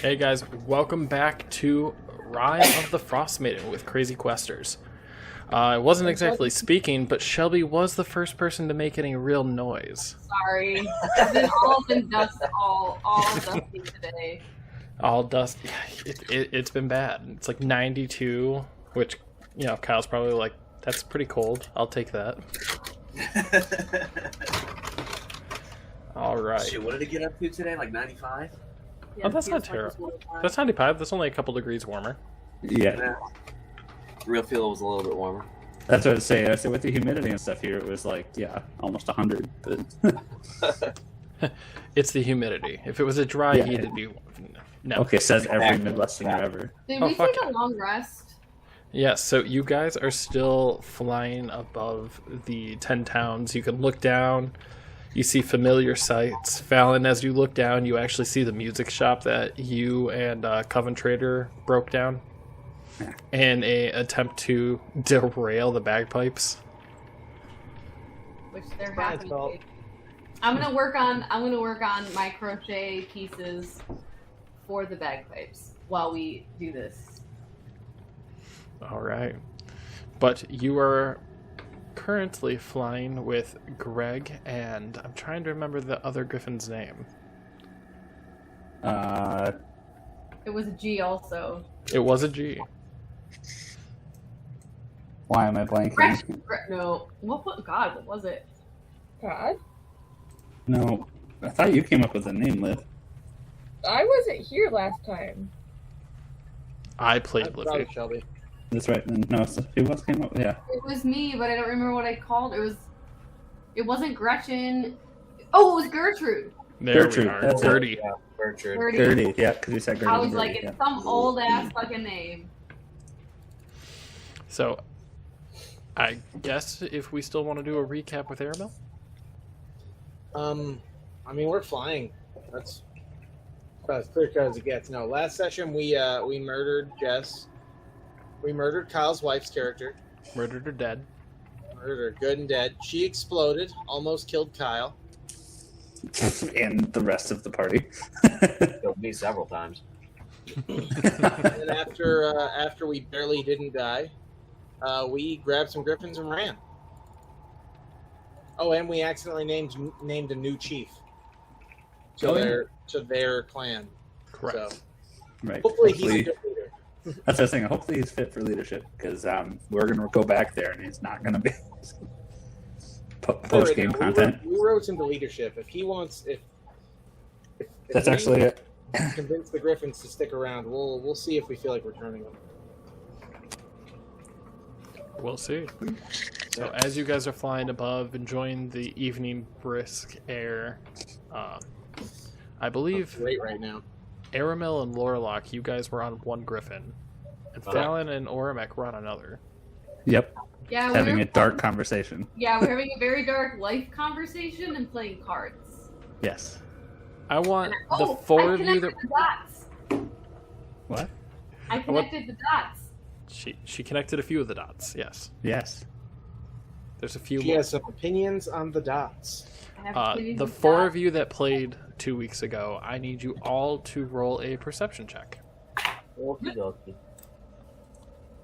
Hey guys, welcome back to Rime of the Frostmaiden with Crazy Questers. I wasn't exactly speaking, but Shelby was the first person to make any real noise. Sorry. It's been all been dust, all dusty today. All dust. It's been bad. It's like 92, which, you know, Kyle's probably like, that's pretty cold. I'll take that. All right. Shit, what did it get up to today? Like 95? Yeah, Oh, that's not terrible. That's 95. That's only a couple degrees warmer. Yeah, Real feel was a little bit warmer. that's what I was saying. I said with the humidity and stuff here, it was like, yeah, almost 100. But It's the humidity. If it was a dry Yeah. heat, it'd be... No. okay, says every Midwesterner ever. Did Oh, we fuck take a long rest? Yes, so you guys are still flying above the 10 towns. You can look down. You see familiar sights. Fallon, as you look down, you actually see the music shop that you and Coven Trader broke down in a attempt to derail the bagpipes. Which they're Fine, happy. so- I'm gonna work on my crochet pieces for the bagpipes while we do this. All right. But you are currently flying with Greg, and I'm trying to remember the other griffin's name. It was a G also. It was a G. Why am I blanking? No. What was it? God, No, I thought you came up with a name, Liv. I wasn't here last time. I played I'm Liffy. sorry, Shelby. That's right. No, who else came up? Yeah. It was me, but I don't remember what I called. It wasn't Gretchen. Oh, it was Gertrude. There Gertrude, we are. that's it. Gertie. Yeah, Gertrude. Gertie. Gertie, yeah, because you said Gertie. I was Gertie, like, it's some old ass fucking name. So, I guess if we still want to do a recap with Airmail, I mean, we're flying. That's about as clear cut as it gets. No, last session we murdered Jess. We murdered Kyle's wife's character. murdered or dead. Murdered her, good and dead. She exploded, almost killed Kyle. and the rest of the party. Killed me several times. And after we barely didn't die, we grabbed some griffins and ran. Oh, and we accidentally named a new chief to their clan. Correct. So Right. hopefully he's a good leader. That's what I was saying. Hopefully he's fit for leadership because we're going to go back there and he's not going to be post game content. We wrote him to leadership. If he wants, if That's we actually it. convince the Griffins to stick around, we'll see if we feel like returning them. We'll see. So, as you guys are flying above, enjoying the evening brisk air, I believe Great right now. Aramil and Lorlock, you guys were on one griffin, and Fallon and Orimek were on another. Yep. Yeah, Having we're a dark conversation. we're having a very dark life conversation and playing cards. Yes. I want the Oh, four I of you that... connected the dots. What? I connected the dots. She connected a few of the dots, yes. Yes. There's a few She more. has some opinions on the dots. I have to The four of you that played 2 weeks ago, I need you all to roll a perception check. Okie dokie.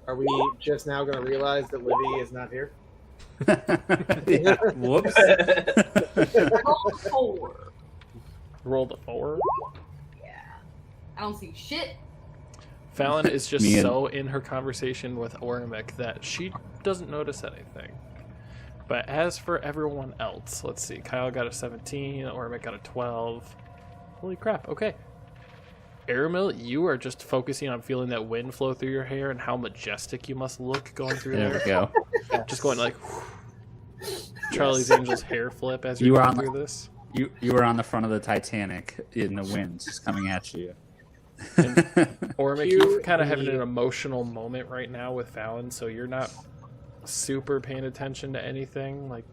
Are we just now going to realize that Livy is not here? Yeah. Whoops. Roll 4. Rolled a 4. Yeah. I don't see shit. Fallon is just Me and- so in her conversation with Ormic that she doesn't notice anything. But as for everyone else, let's see. Kyle got a 17, Ormic got a 12. Holy crap, okay. Aramil, you are just focusing on feeling that wind flow through your hair and how majestic you must look going through There there. we go. Just going like Charlie's Angels hair flip as You you're were going on through this. You were on the front of the Titanic in the wind, just coming at you. Ormic, Cue you're kind of having the- an emotional moment right now with Fallon, so you're not super paying attention to anything. Like,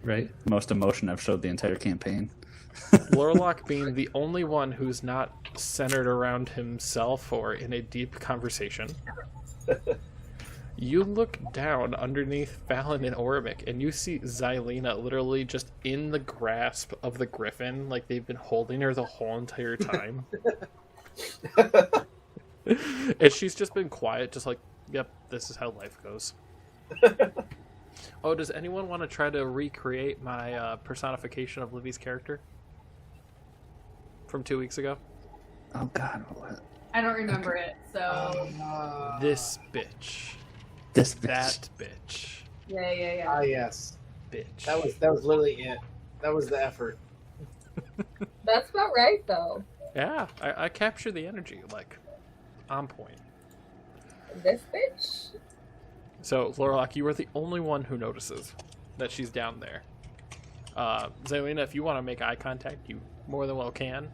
Right? Most emotion I've showed the entire campaign. Lorlock being the only one who's not centered around himself or in a deep conversation. You look down underneath Fallon and Ormic, and you see Xylena literally just in the grasp of the griffin, like they've been holding her the whole entire time. And she's just been quiet, just like, yep, this is how life goes. Oh, does anyone want to try to recreate my personification of Livy's character from 2 weeks ago? Oh God, what? I don't remember it, so This bitch. This bitch. That bitch. yeah. Ah, yes. Bitch. That was literally it. That was the effort. That's about right, though. Yeah, I capture the energy, like, on point. This bitch. So, Lorlock, you are the only one who notices that she's down there. Xylena, if you want to make eye contact, you more than well can.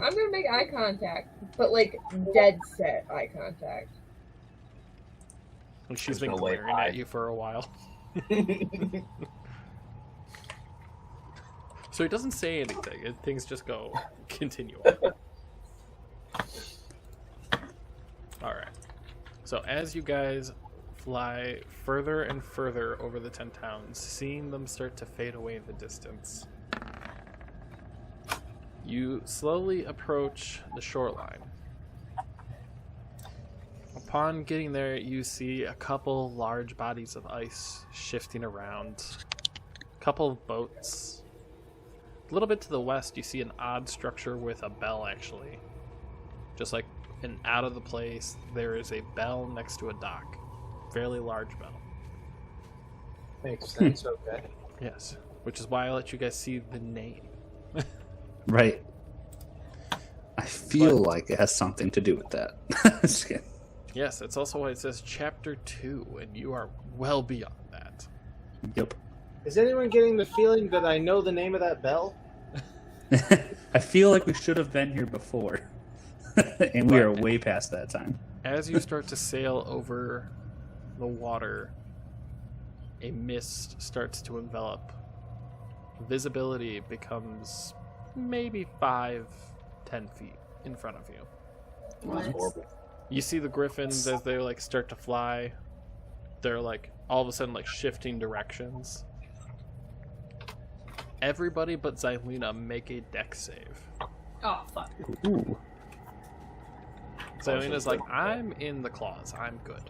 I'm gonna make eye contact, but like dead set eye contact. Like, she's Just been gonna wave glaring hi. at you for a while. So he doesn't say anything, and things just go continue on. Alright. So as you guys fly further and further over the 10 towns, seeing them start to fade away in the distance, you slowly approach the shoreline. Upon getting there, you see a couple large bodies of ice shifting around, a couple of boats. A little bit to the west, you see an odd structure with a bell, actually. Just like an out of the place, there is a bell next to a dock. Fairly large bell. Makes sense. Okay. Yes, which is why I let you guys see the name. Right. I feel like it has something to do with that. Just kidding. Yes, that's also why it says Chapter 2, and you are well beyond that. Yep. Is anyone getting the feeling that I know the name of that bell? I feel like we should have been here before. And we are way past that time. As you start to sail over the water, a mist starts to envelop. Visibility becomes maybe 5-10 feet in front of you. That's horrible. You see the griffins as they like start to fly. They're like all of a sudden like shifting directions. Everybody but Xylena make a dex save. Oh fuck. Ooh. Xylena's like, I'm in the claws. I'm good.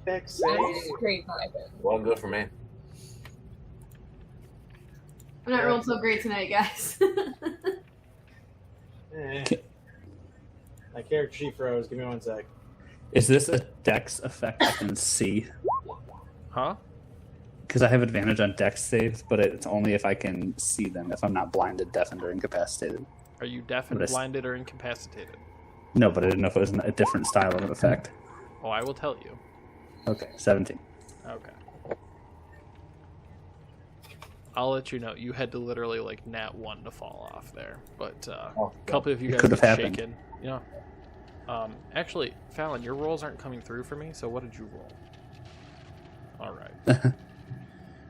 Dex I'm save. straight vibing. Well, good for me. I'm not rolling so great tonight, guys. Eh. My character sheet froze. Give me 1 sec. Is this a dex effect I can see? Huh? Because I have advantage on dex saves, but it's only if I can see them, if I'm not blinded, deafened, or incapacitated. Are you deaf and But I s- blinded or incapacitated? No, but I didn't know if it was a different style of effect. Oh, I will tell you. Okay, 17. Okay. I'll let you know. You had to literally like nat 1 to fall off there, but a couple of you It guys could have have happened. shaken. You know. Actually, Fallon, your rolls aren't coming through for me. So what did you roll? All right.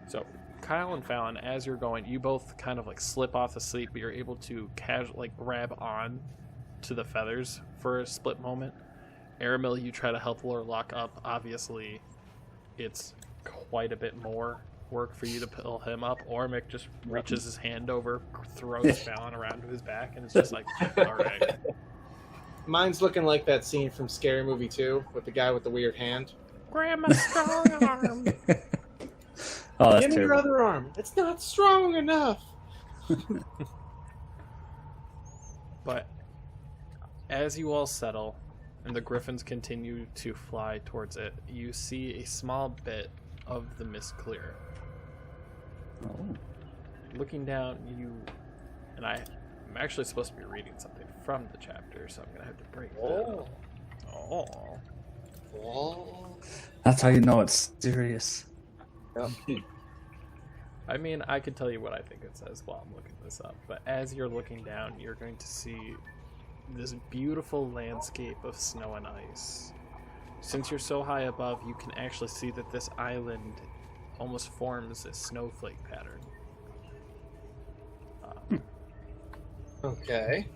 So Kyle and Fallon, as you're going, you both kind of like slip off the sleep, but you're able to like grab on to the feathers for a split moment. Aramil, you try to help Lorlock up. Obviously, it's quite a bit more work for you to pull him up. Ormic just reaches his hand over, throws Fallon around to his back, and it's just like, all right. Mine's looking like that scene from Scary Movie 2 with the guy with the weird hand. Grandma's strong arm. Oh, that's Give me your terrible. other arm. It's not strong enough. But as you all settle and the griffins continue to fly towards it, you see a small bit of the mist clear. Oh. Looking down, and I'm actually supposed to be reading something from the chapter, so I'm gonna have to break that up. Oh. Oh. That's how you know it's serious. I mean, I could tell you what I think it says while I'm looking this up, but as you're looking down, you're going to see this beautiful landscape of snow and ice. Since you're so high above, you can actually see that this island almost forms a snowflake pattern. Okay.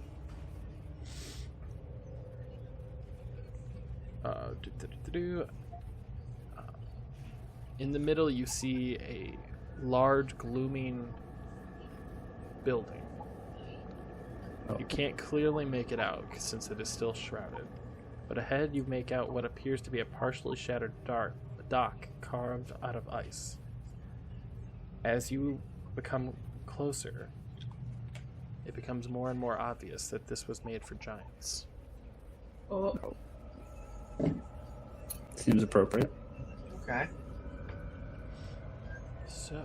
In the middle, you see a large, glooming building. Oh. You can't clearly make it out since it is still shrouded. But ahead, you make out what appears to be a partially shattered dock carved out of ice. As you become closer, it becomes more and more obvious that this was made for giants. Oh. Seems appropriate. Okay. So,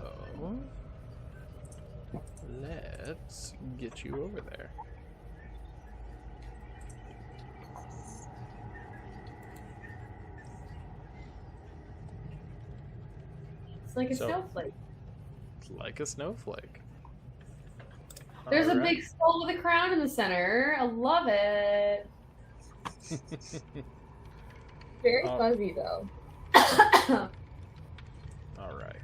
let's get you over there. It's like a So- snowflake. It's like a snowflake. There's a Alright. big skull with a crown in the center. I love it. Very Oh. fuzzy though. Alright.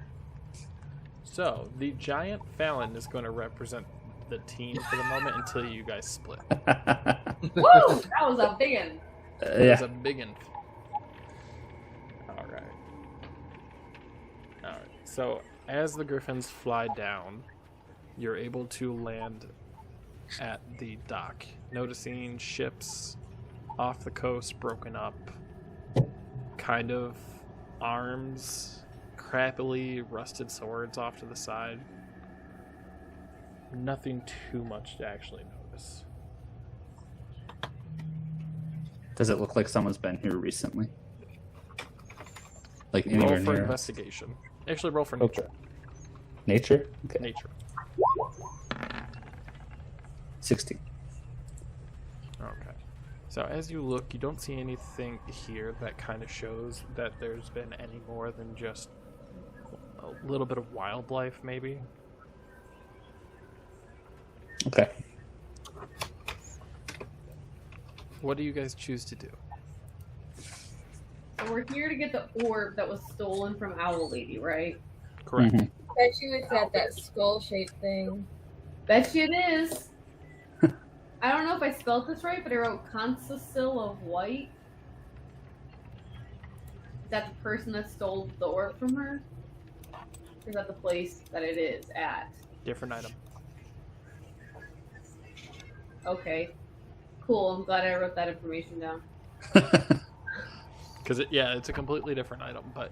So, the giant Fallon is going to represent the team for the moment until you guys split. Woo! That was a big one. It's Yeah. a big one. Alright. Alright. So, as the griffins fly down, you're able to land at the dock, noticing ships off the coast broken up, kind of arms, crappily rusted swords off to the side. Nothing too much to actually notice. Does it look like someone's been here recently? Like Roll anywhere for near investigation. Actually, roll for Okay. nature. nature? Okay. Nature. 16. Okay. So as you look, you don't see anything here that kind of shows that there's been any more than just a little bit of wildlife, maybe. Okay. What do you guys choose to do? So we're here to get the orb that was stolen from Owl Lady, right? Correct. Mhm. Bet you it's at that skull-shaped thing. Bet you it is. I don't know if I spelled this right, but I wrote Concesil of White. Is that the person that stole the orb from her? Or is that the place that it is at? Different item. Okay. Cool, I'm glad I wrote that information down. Because it's a completely different item, but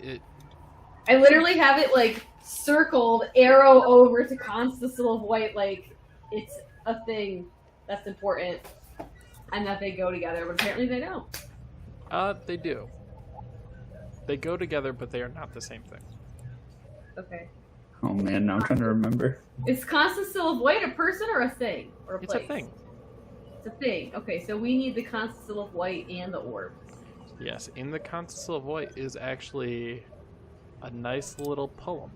I literally have it like circled, arrow over to Concesil of White, like it's a thing that's important and that they go together, but apparently they don't. they do. They go together, but they are not the same thing. Okay. Oh man, now I'm trying to remember. Is Concesil of White a person or a thing? Or a It's place? a thing. It's a thing. Okay, so we need the Concesil of White and the orb. Yes, in the Concesil of White is actually a nice little poem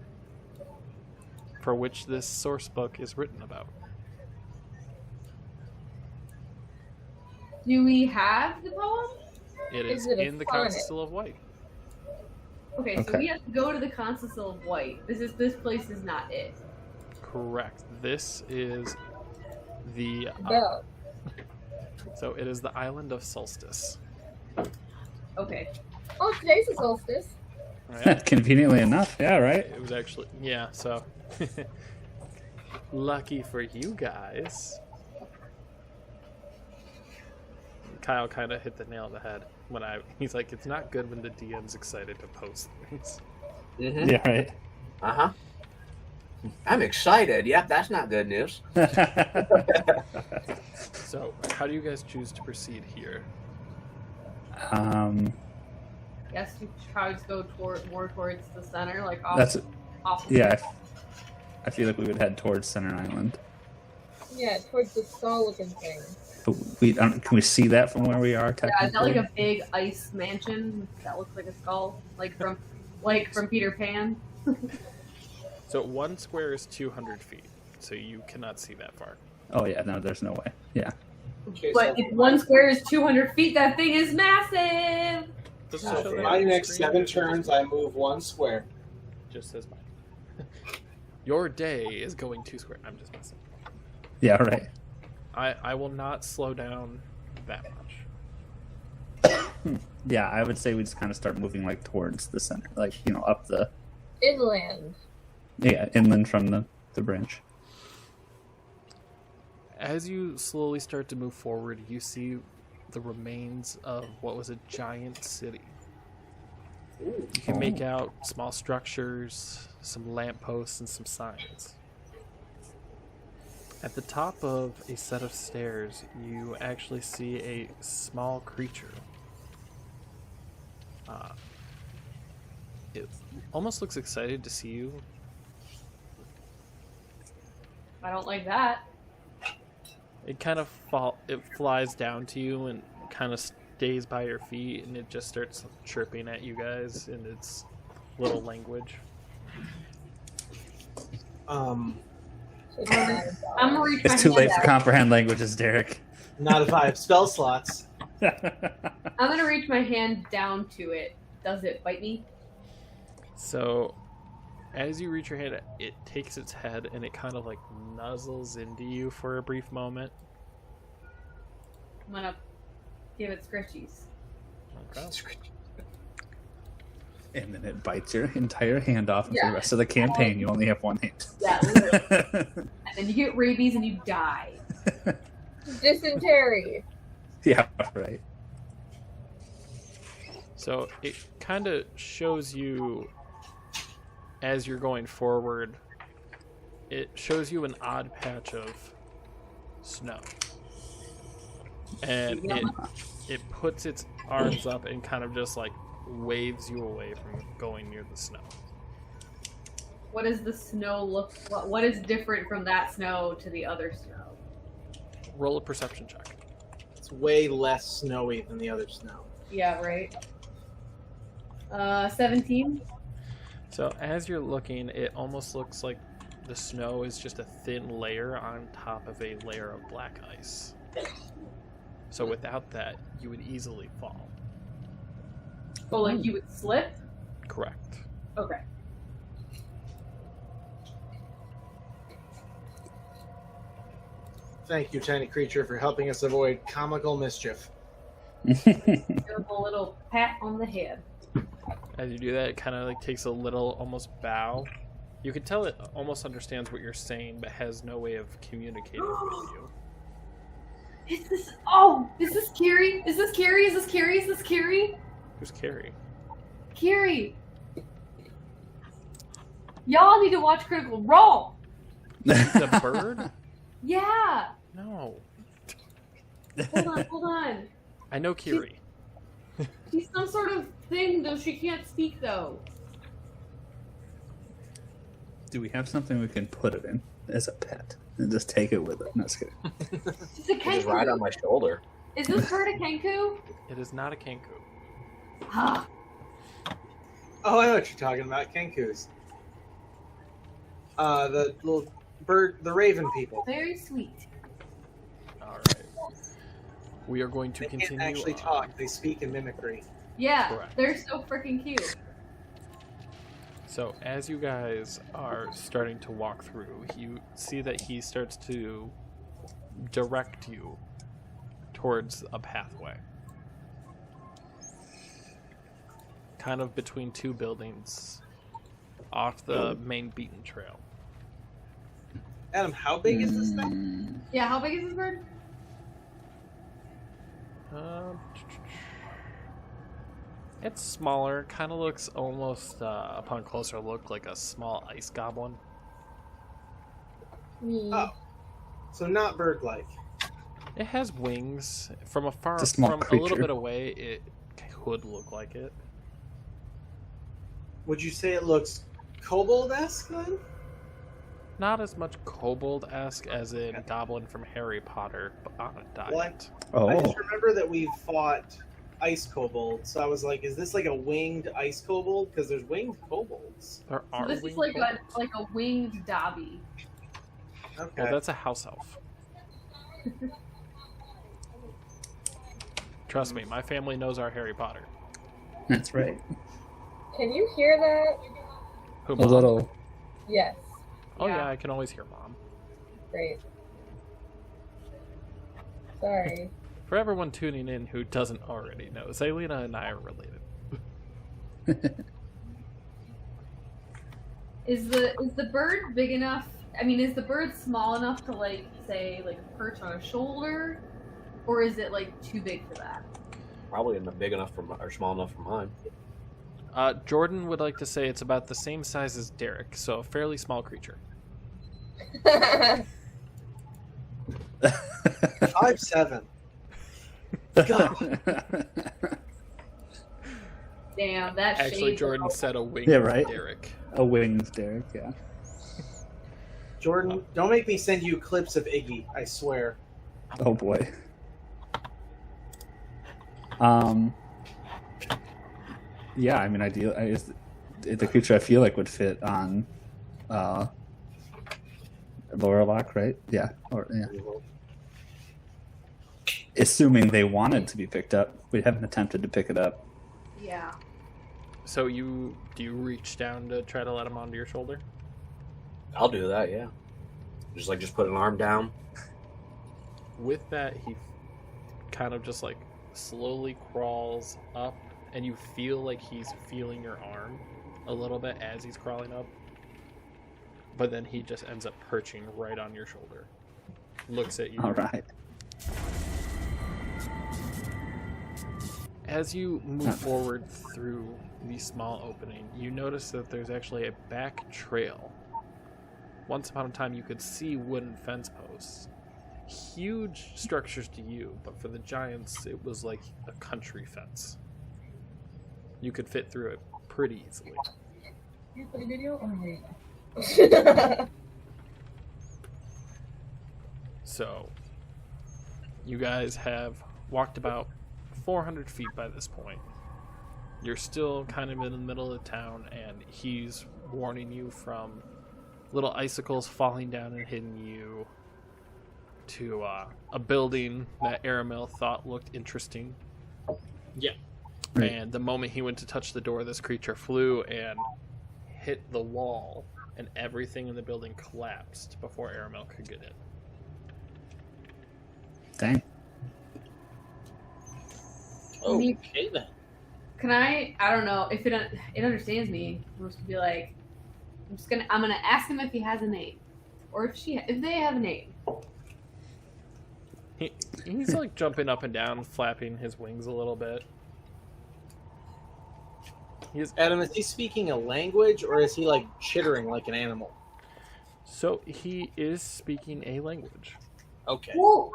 for which this source book is written about. Do we have the poem? It Is is it a in the sonnet? Concesil of White. Okay, so Okay. we have to go to the Concesil of White. This place is not it. Correct. This is the Bell. so it is the Island of Solstice. Okay. Oh, today's a solstice. Right? Conveniently enough, yeah, right? It was actually so lucky for you guys. Kyle kind of hit the nail on the head when he's like, it's not good when the DM's excited to post things. Mm-hmm. Yeah, right. Uh-huh. I'm excited. Yep, that's not good news. So how do you guys choose to proceed here? Guess we should probably just go more towards the center, like off. That's off yeah. I feel like we would head towards Center Island. Yeah, towards the skull-looking thing. But can we see that from where we are? Yeah, is that like Technically? a big ice mansion that looks like a skull, like from Peter Pan? So 1 square is 200 feet, so you cannot see that far. Oh yeah, no, there's no way. Yeah. Okay, But if 1 square is 200 feet, that thing is massive. Doesn't so show for that my on the next screen, 7 it just turns, I move 1 square. just says mine. Your day is going 2 square. I'm just messing. Yeah, right. I will not slow down that much. Yeah, I would say we just kind of start moving like towards the center, like up the Inland. inland from the branch. As you slowly start to move forward, you see the remains of what was a giant city. You can make out small structures, some lampposts, and some signs. At the top of a set of stairs, you actually see a small creature. It almost looks excited to see you. I don't like that. It kind of it flies down to you and kind of stays by your feet, and it just starts chirping at you guys in its little language. I'm gonna reach my It's too hand late for out. comprehend languages, Derek. Not if I have spell slots. I'm gonna reach my hand down to it. Does it bite me? So, as you reach your hand, it takes its head and it kind of like nuzzles into you for a brief moment. I'm gonna give it scritchies. Okay. And then it bites your entire hand off, and for Yeah. the rest of the campaign, you only have one hand. Yeah, literally. And then you get rabies and you die. Dysentery. Yeah, right. So it kind of shows you, as you're going forward, it shows you an odd patch of snow. And it puts its arms up and kind of just like waves you away from going near the snow. What does the snow look? What is different from that snow to the other snow? Roll a perception check. It's way less snowy than the other snow. Yeah, right. 17. So as you're looking, it almost looks like the snow is just a thin layer on top of a layer of black ice. So without that, you would easily fall. Oh, like you would slip? Correct. Okay. Thank you, tiny creature, for helping us avoid comical mischief. Give it a little pat on the head. As you do that, it kind of like takes a little almost bow. You can tell it almost understands what you're saying, but has no way of communicating with you. Is this? Oh, is this Kiri? Is this Kiri? Is this Kiri? Is this Kiri? Who's Carrie? Kiri. Y'all need to watch Critical Role. The bird? Yeah. No. Hold on. I know Kiri. She's some sort of thing, though. She can't speak, though. Do we have something we can put it in as a pet and just take it with it? No, just kidding. She's a You just ride on Kenku. my shoulder. Is this bird a Kenku? It is not a Kenku. Ah. Oh, I know what you're talking about. Kenkus. The little bird, the raven people. Very sweet. Alright. We are going to They continue can't actually on. talk. They speak in mimicry. Yeah, Correct. they're so freaking cute. So as you guys are starting to walk through, you see that he starts to direct you towards a pathway. Kind of between two buildings off the main beaten trail. Adam, how big is this thing? Yeah, how big is this bird? It's smaller, kind of looks almost, upon closer look, like a small ice goblin. Oh. So not bird-like. It has wings. From afar, It's a small from a little creature. bit away, it could look like it. Would you say it looks kobold-esque then? Not as much kobold-esque as in Goblin from Harry Potter, but on a diet. What? Oh, I just remember that we fought ice kobolds, so I was like, is this like a winged ice kobold? Because there's winged kobolds. There So are this is winged like kobolds. a winged Dobby. Okay. Well, that's a house elf. Trust me, my family knows our Harry Potter. that's right. Can you hear that? Who, A Mom? little. Yes. Oh yeah, Yeah. I can always hear Mom. Great. Sorry. For everyone tuning in who doesn't already know, Zelina and I are related. Is the bird big enough? I mean, is the bird small enough to like say like perch on a shoulder, or is it like too big for that? Probably not big enough or small enough for mine. Jordan would like to say it's about the same size as Derek, so a fairly small creature. 5'7". God. Damn, that Actually, shape. Jordan said a wing Yeah, right. Derek. A winged Derek, yeah. Jordan, don't make me send you clips of Iggy. I swear. Oh boy. Yeah, I mean, the creature I feel like would fit on Lorelok, right? Yeah, assuming they wanted to be picked up. We haven't attempted to pick it up. Yeah. So do you reach down to try to let him onto your shoulder? I'll do that, yeah. Just put an arm down. With that, he kind of just like slowly crawls up, and you feel like he's feeling your arm a little bit as he's crawling up. But then he just ends up perching right on your shoulder. Looks at you. All right. As you move forward through the small opening, you notice that there's actually a back trail. Once upon a time, you could see wooden fence posts. Huge structures to you, but for the giants, it was like a country fence. You could fit through it pretty easily. You play video or me? So, you guys have walked about 400 feet by this point. You're still kind of in the middle of town, and he's warning you from little icicles falling down and hitting you to a building that Aramil thought looked interesting. Yeah. Right. And the moment he went to touch the door, this creature flew and hit the wall, and everything in the building collapsed before Aramil could get in. Dang. Okay then. Can I don't know if it understands me. I'm just gonna be like, I'm gonna ask him if he has a name, or if they have a name. He's like jumping up and down, flapping his wings a little bit. Adam, is he speaking a language or is he like chittering like an animal? So he is speaking a language. Okay. Ooh.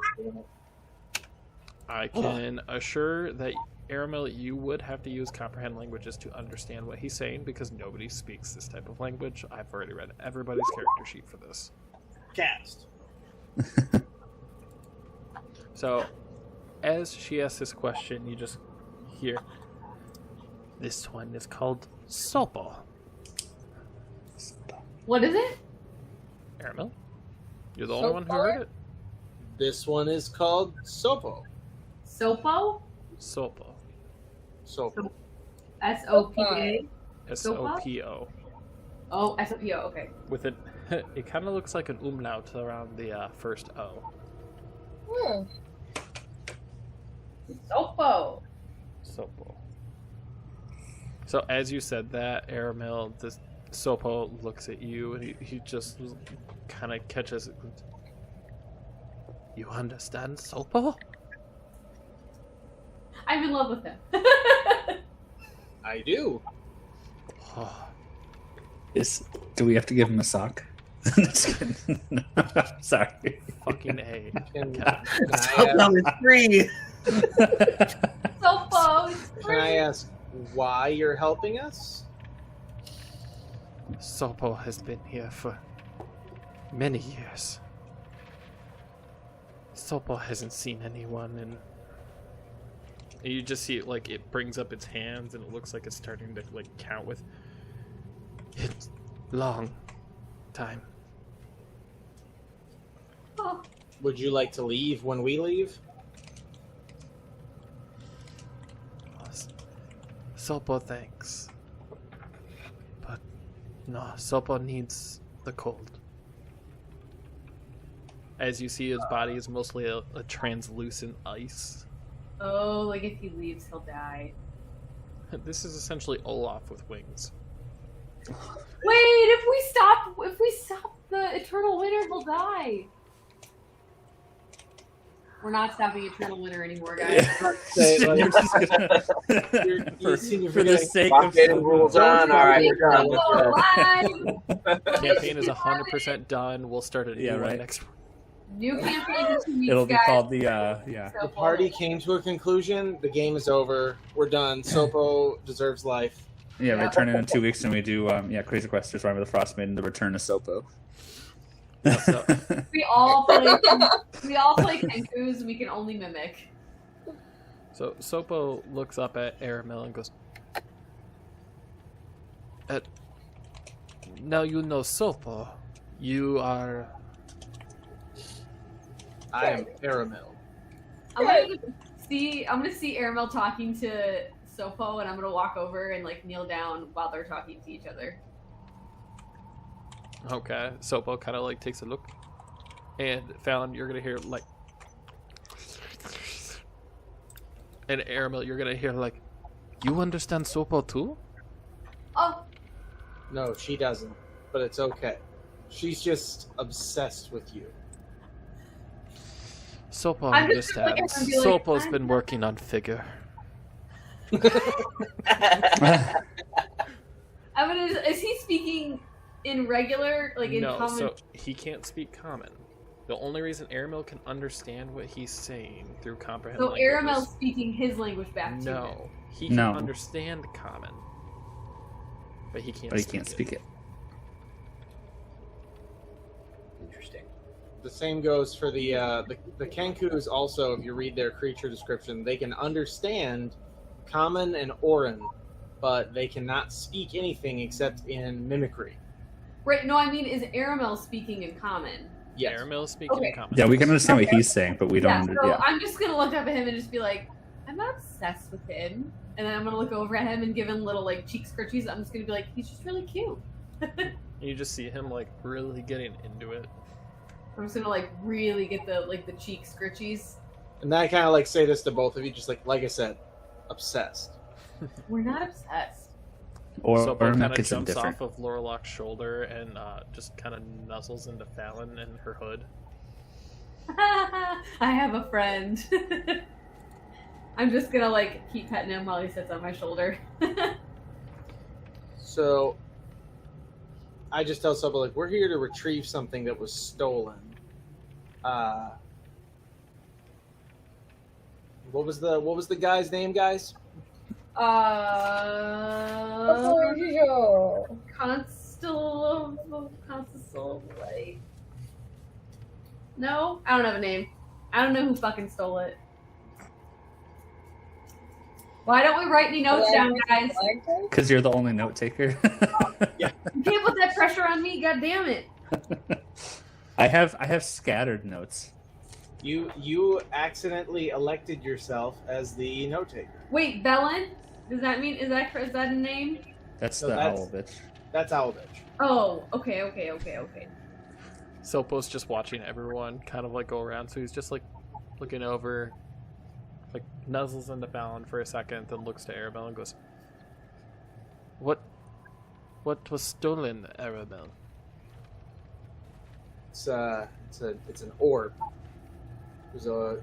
I can assure that Aramil, you would have to use comprehend languages to understand what he's saying, because nobody speaks this type of language. I've already read everybody's character sheet for this. Cast. So, as she asks this question, you just hear, this one is called Sopo. What is it? Aramil, you're the only one who heard it. This one is called Sopo. Sopo? Sopo. Sopo. SOPA. Sopo. Oh, SOPO. Okay. With it, it kind of looks like an umlaut around the first O. Hmm. Sopo. Sopo. So as you said that, Aramil, this Sopo looks at you, and he just kind of catches it. You understand Sopo? I'm in love with him. I do. Oh, Do we have to give him a sock? Just kidding. No, sorry. fucking A. Can Okay. I free. Sopo. can I ask why you're helping us? Sopo has been here for many years. Sopo hasn't seen anyone, and you just see it, like, it brings up its hands, and it looks like it's starting to, like, count with it's long time. Oh. Would you like to leave when we leave? Sopo thanks, but no, Sopo needs the cold. as you see his body is mostly a translucent ice. Oh, like if he leaves, he'll die. This is essentially Olaf with wings. Wait, if we stop the Eternal Winter, he'll die. We're not stopping Eternal Winter anymore, guys. You're just gonna- for the sake of Frostmaiden rules on. All right, we're done. Campaign is 100% done. We'll start a new Yeah, one right. next. New campaign in 2 weeks, It'll be guys. called the yeah. So The party came to a conclusion. The game is over. We're done. Sopo deserves life. Yeah, return in 2 weeks, and we do Crazy Questers, Rime of the Frostmaiden, the Return of Sopo. So- We all play Kenkus, and we can only mimic. So Sopo looks up at Aramil and goes, now you know Sopo. You are... I am Aramil. I'm gonna see Aramel talking to Sopo, and I'm gonna walk over and like kneel down while they're talking to each other. Okay. Sopo kind of like takes a look. And Fallon, you're going to hear like... And Aramil, you're going to hear like, you understand Sopo too? Oh, No, she doesn't. But it's okay. She's just obsessed with you. Sopo I'm just gonna look at understands. her and be like, Sopo's I'm been working on figure. is he speaking in regular, like in No, common? so he can't speak common. The only reason Aramil can understand what he's saying through comprehend So language Aramel's is- speaking his language back to him. No, he can No. understand common, but he can't. But he can't speak it. Interesting. The same goes for the Kenkus also. If you read their creature description, they can understand Common and Orin, but they cannot speak anything except in mimicry. Right? No, I mean, is Aramel speaking in common? Yes. Aramil speaking Okay. in common. Yeah, we can understand what he's saying, but we don't. Yeah. So I'm just gonna look up at him and just be like, I'm not obsessed with him. And then I'm gonna look over at him and give him little like cheek scritchies. I'm just gonna be like, he's just really cute. And you just see him like really getting into it. I'm just gonna like really get the cheek scritchies. And I kind of like say this to both of you, just like I said, obsessed. We're not obsessed. Or Sopo kind Matt of gets him jumps different. off of Lorelok's shoulder and just kind of nuzzles into Fallon and her hood. I have a friend. I'm just gonna like keep petting him while he sits on my shoulder. So I just tell Sobo, like, we're here to retrieve something that was stolen. What was the guy's name, guys? Constable, like... No, I don't have a name. I don't know who fucking stole it. Why don't we write any notes down, guys? Because you're the only note taker. You can't put that pressure on me, god damn it. I have scattered notes. You accidentally elected yourself as the note taker. Wait, Bellin? Does that mean is that a name? That's No, the that's- owl bitch. That's Owlbitch. Oh, okay. Sopo's just watching everyone kind of like go around, so he's just like looking over, like nuzzles into Fallon for a second, then looks to Arabelle and goes, What was stolen, Arabelle? It's an orb. It was a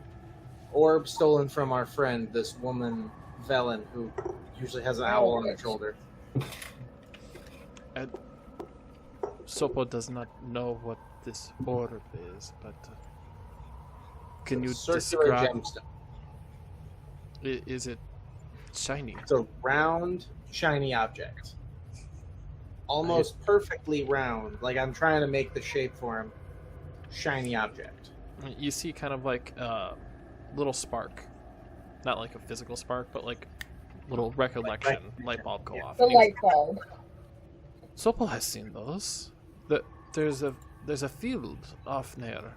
orb stolen from our friend, this woman Velen, who usually has an owl on her shoulder. Sopo does not know what this orb is, but can you Circular describe? gemstone. Is it shiny? It's a round, shiny object. Almost perfectly round. Like I'm trying to make the shape for him. Shiny object. You see kind of like a little spark. Not like a physical spark, but like little recollection light bulb go off. The And he goes, light bulb. Sopo has seen those. There's a field off there.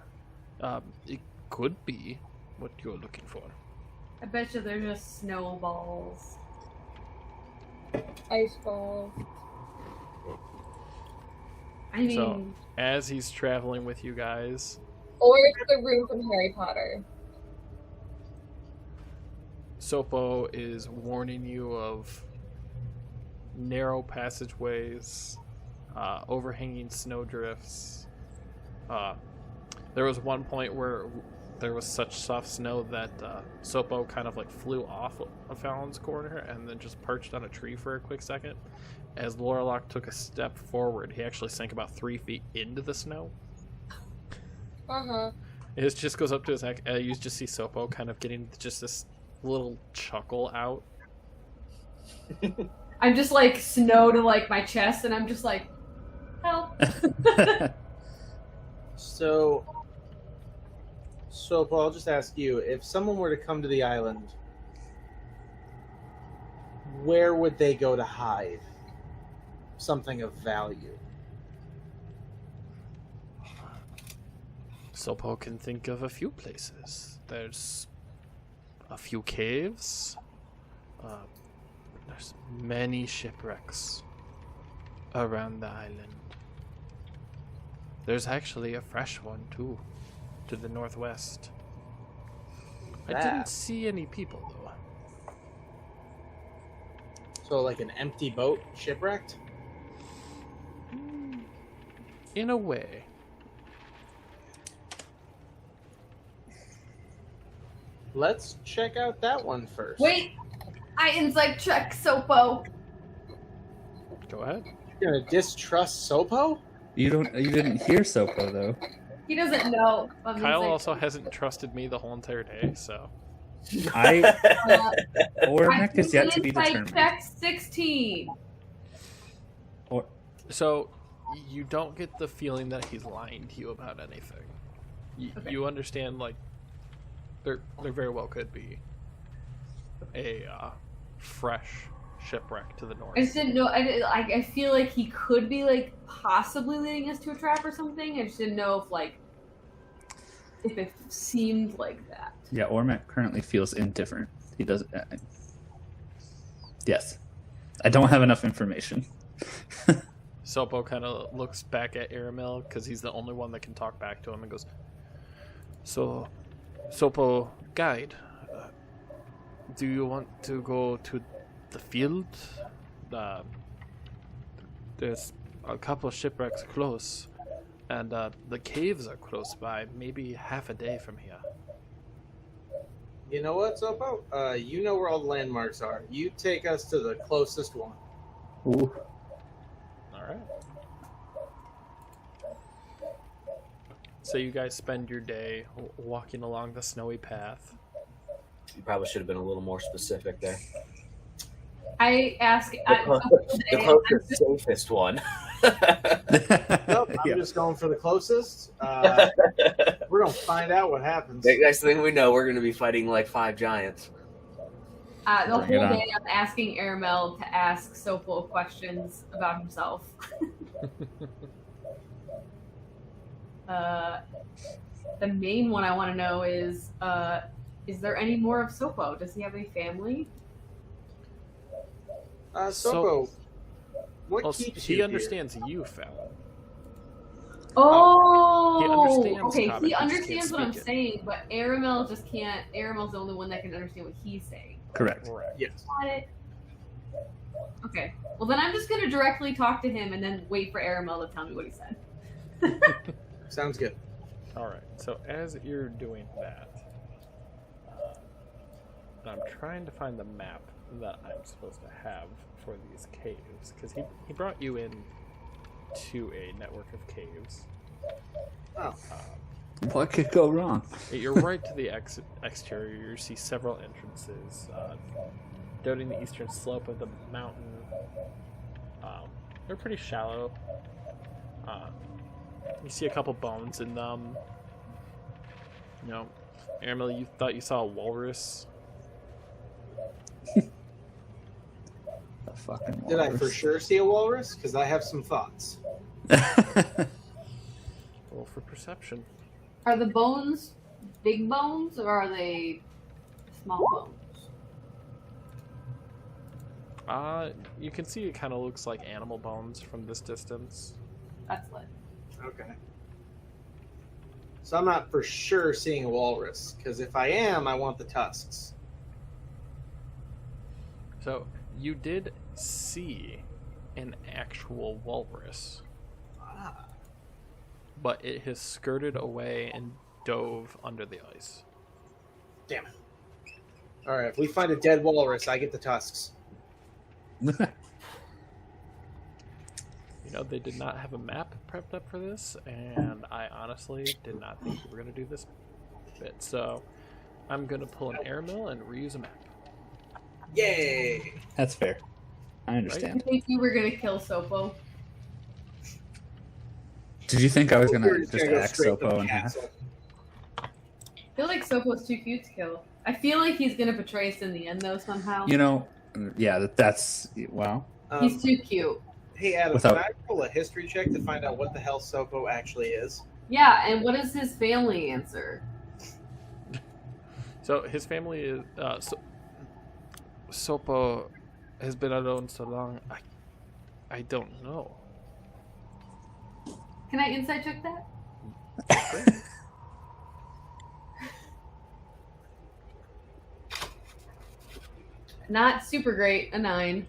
It could be what you're looking for. I bet you they're just snowballs. Ice ball. I mean, So as he's traveling with you guys, Or it's the room from Harry Potter. Sopo is warning you of narrow passageways, overhanging snowdrifts. There was one point where there was such soft snow that Sopo kind of like flew off of Fallon's corner and then just perched on a tree for a quick second. As Lorelok took a step forward, he actually sank about 3 feet into the snow. It just goes up to his neck. You just see Sopo kind of getting just this little chuckle out. I'm just like snow to like my chest, and I'm just like, help. So, Paul, I'll just ask you, if someone were to come to the island, where would they go to hide something of value? Sopo can think of a few places. There's a few caves. There's many shipwrecks around the island. There's actually a fresh one, too, to the northwest. I didn't see any people, though. So, like an empty boat shipwrecked? In a way. Let's check out that one first. Wait, I insight check Sopo. Go ahead. You're gonna distrust Sopo? You didn't hear Sopo though. He doesn't know. Kyle also hasn't trusted me the whole entire day, so. Ormac is yet to be determined. Check 16. So, you don't get the feeling that he's lying to you about anything. Okay. You understand, like, there very well could be a fresh shipwreck to the north. I just didn't know. I feel like he could be like possibly leading us to a trap or something. I just didn't know if it seemed like that. Yeah, Ormac currently feels indifferent. He doesn't. Yes, I don't have enough information. Sopo kind of looks back at Aramil because he's the only one that can talk back to him and goes, "So, Sopo, guide, do you want to go to the field? There's a couple of shipwrecks close, and the caves are close by, maybe half a day from here." You know what, Sopo? You know where all the landmarks are. You take us to the closest one. Ooh. Alright. So you guys spend your day walking along the snowy path. You probably should have been a little more specific there. I ask. The closest, safest one. Nope, I'm just going for the closest. We're going to find out what happens. Next thing we know, we're going to be fighting like 5 giants. The whole Bring it on. day I'm asking Aramel to ask Sopo questions about himself. The main one I want to know is there any more of Sopo? Does he have any family? Sopo, what Well, keeps he you understands you, Fallon. Oh, He understands okay. Common, He he just understands can't what I'm speak it. saying, but Aramel just can't. Aramel's the only one that can understand what he's saying. Correct. Correct. Yes. Got it. Okay. Well, then I'm just gonna directly talk to him and then wait for Aramel to tell me what he said. Sounds good. Alright, so as you're doing that, I'm trying to find the map that I'm supposed to have for these caves, because he brought you in to a network of caves. Oh. What could go wrong? You're right to the exterior. You see several entrances dotting the eastern slope of the mountain. They're pretty shallow. You see a couple bones in them. You know, Aramil, you thought you saw a walrus. The fucking Did I walrus. for sure see a walrus? Because I have some thoughts. Roll for perception. Are the bones big bones or are they small bones? You can see it kind of looks like animal bones from this distance. That's lit. Okay. So I'm not for sure seeing a walrus, because if I am, I want the tusks. So you did see an actual walrus, Ah. but it has skirted away and dove under the ice. Damn it. Alright, if we find a dead walrus, I get the tusks. You know, they did not have a map prepped up for this, and I honestly did not think we were going to do this bit. So I'm going to pull an air mill and reuse a map. Yay! That's fair. I I understand. think you were gonna kill Sopo. Did you think I was gonna We're just gonna go axe straight for Sopo the in half? castle. I feel like Sopo's too cute to kill. I feel like he's gonna betray us in the end, though, somehow. You know, yeah, that's wow. He's too cute. Hey Adam, Without- can I pull a history check to find out what the hell Sopo actually is? Yeah, and what is his family answer? So his family is Sopo has been alone so long. I don't know. Can I insight check that? Not super great. A 9.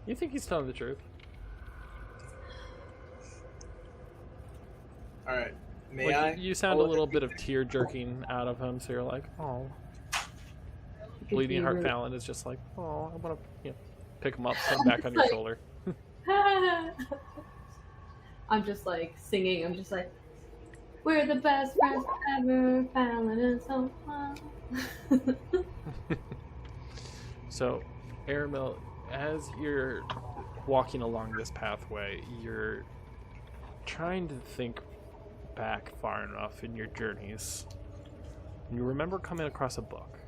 You think he's telling the truth? Alright, may Like, I? you sound a little bit of tear jerking out of him, so you're like, oh. Bleeding Heart Fallon is just like, oh, I want to pick him up, put him back on your Like- shoulder. I'm just like singing. I'm just like, we're the best friends ever, Fallon and Sopo. So, Aramil, as you're walking along this pathway, you're trying to think back far enough in your journeys. And you remember coming across a book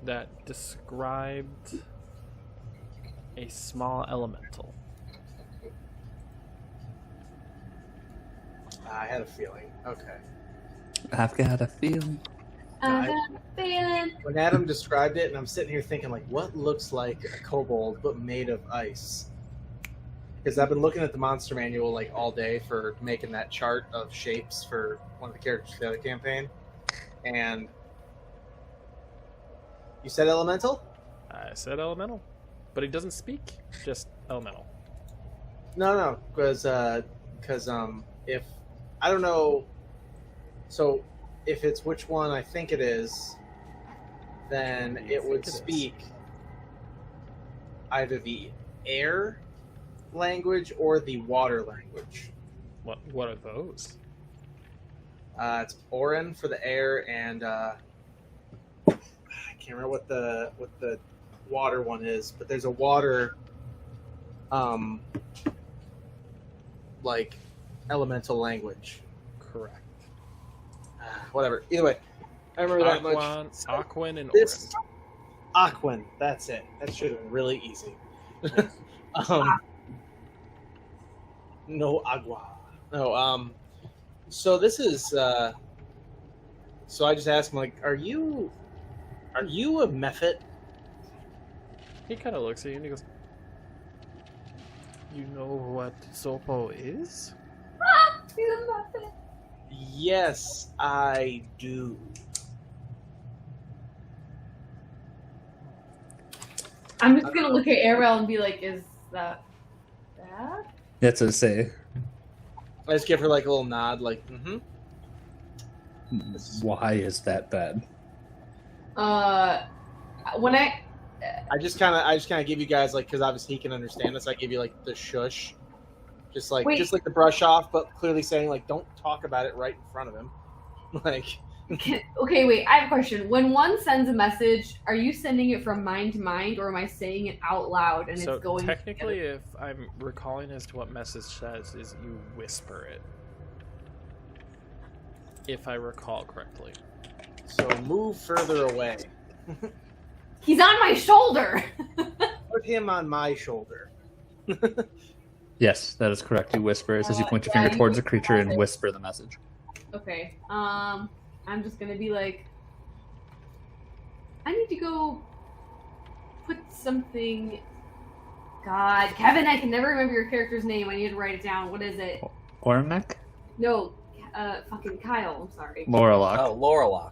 that described a small elemental. I had a feeling. Okay. I've got a feeling. I got a feeling. When Adam described it, and I'm sitting here thinking, like, what looks like a kobold but made of ice? Because I've been looking at the monster manual like all day for making that chart of shapes for one of the characters for the other campaign. And you said elemental? I said elemental, but he doesn't speak, just elemental. No, because if I don't know, so if it's which one I think it is, then You it would think it is. speak either the air language or the water language. What are those? It's Orin for the air, and I can't remember what the water one is, but there's a water like elemental language. Correct. Whatever. Either way, I remember that much. Aquan and This Orin. Aquan, that's it. That should have been really easy. No agua. No. So this is. So I just asked him, like, are you a mephit? He kind of looks at you and he goes, "You know what Sopo is?" He's a muffin. Yes, I do. I'm just gonna look at Ariel and be like, is that bad? That's what I say. I just give her like a little nod, like, mm-hmm. Why is that bad? When I I just kind of give you guys like, because obviously he can understand this. I give you like the shush, just like Wait. the brush off, but clearly saying like, don't talk about it right in front of him. Like, okay, wait, I have a question. When one sends a message, are you sending it from mind to mind, or am I saying it out loud and So it's going technically, together? if I'm recalling as to what message says, is you whisper it. If I recall correctly. so move further away. He's on my shoulder. Put him on my shoulder. Yes, that is correct. You whisper as you point your yeah, finger you towards the whisper creature and it. whisper the message. Okay. I'm just gonna be like, I need to go put something. God, Kevin, I can never remember your character's name. I need to write it down. What is it? Ormek? No, fucking Kyle. I'm sorry. Lorelok. Oh, Lorelok.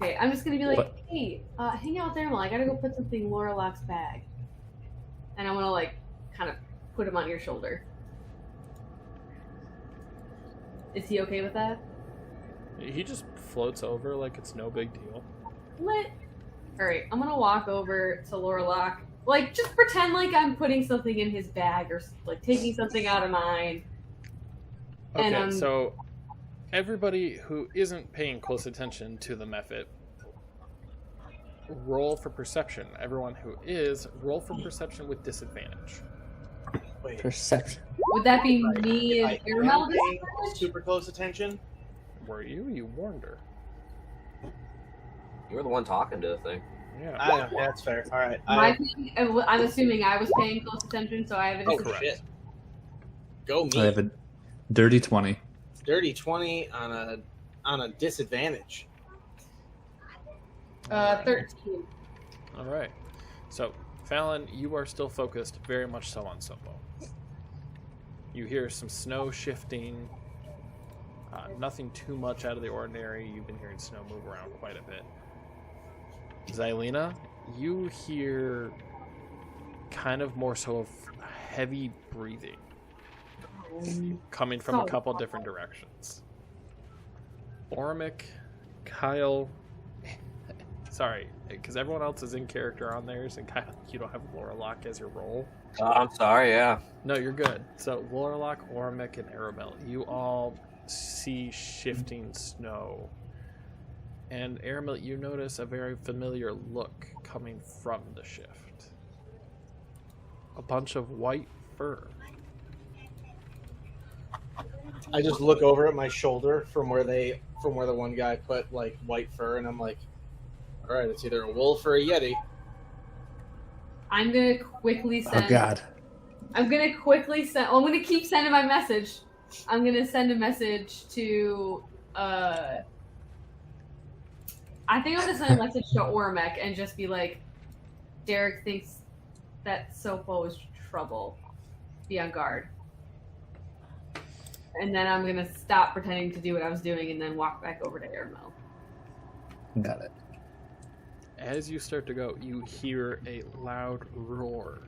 Okay, I'm just gonna be like, What? hey, hang out there, I gotta go put something in Lorelok's bag. And I'm gonna like kind of put him on your shoulder. Is he okay with that? He just floats over like it's no big deal. Lit. Alright, I'm gonna walk over to Lorelok. Like, just pretend like I'm putting something in his bag or like taking something out of mine. Okay, And, so everybody who isn't paying close attention to the method, roll for perception. Everyone who is, roll for perception with disadvantage. Wait, Perception. would that be me I and am Aramel? paying super close attention. Were you? You warned her. You were the one talking to the thing. Yeah. I know, that's fair. All right. I'm assuming I was paying close attention, so I have a Oh, disadvantage. shit. Go I have me. a dirty 20. Dirty 20 on a disadvantage. 13. All right. So, Fallon, you are still focused very much so on Sobo. You hear some snow shifting. Nothing too much out of the ordinary. You've been hearing snow move around quite a bit. Xylena, you hear kind of more so of heavy breathing coming from a couple different directions. Ormic, Kyle, sorry, because everyone else is in character on theirs, and Kyle, you don't have Lorelok as your role. I'm sorry, yeah. No, you're good. So Lorelok, Ormic, and Arabelle, you all see shifting snow. And Aramil, you notice a very familiar look coming from the shift. A bunch of white fur. I just look over at my shoulder from where the one guy put like white fur, and I'm like, all right, it's either a wolf or a yeti. I'm gonna quickly send. Oh god. I'm gonna quickly send. I'm gonna keep sending my message. I'm gonna send a message to. I think I'm gonna send a message to Ormek and just be like, Derek thinks that Sopo is trouble. Be on guard. And then I'm gonna stop pretending to do what I was doing and then walk back over to Airmel. Got it. As you start to go, you hear a loud roar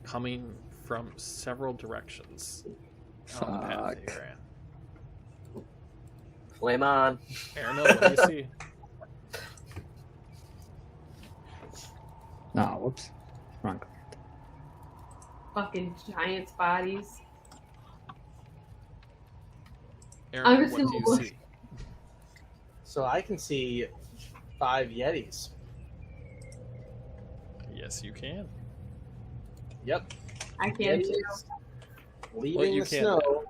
coming from several directions on the path that you ran. Flame on. Aramil, what do you see? No, whoops. Wrong. Fucking giants' bodies. Aramil, what do you look. see? So I can see 5 yetis. Yes, you can. Yep. I can too. Yetis leaving Well, you the can. snow.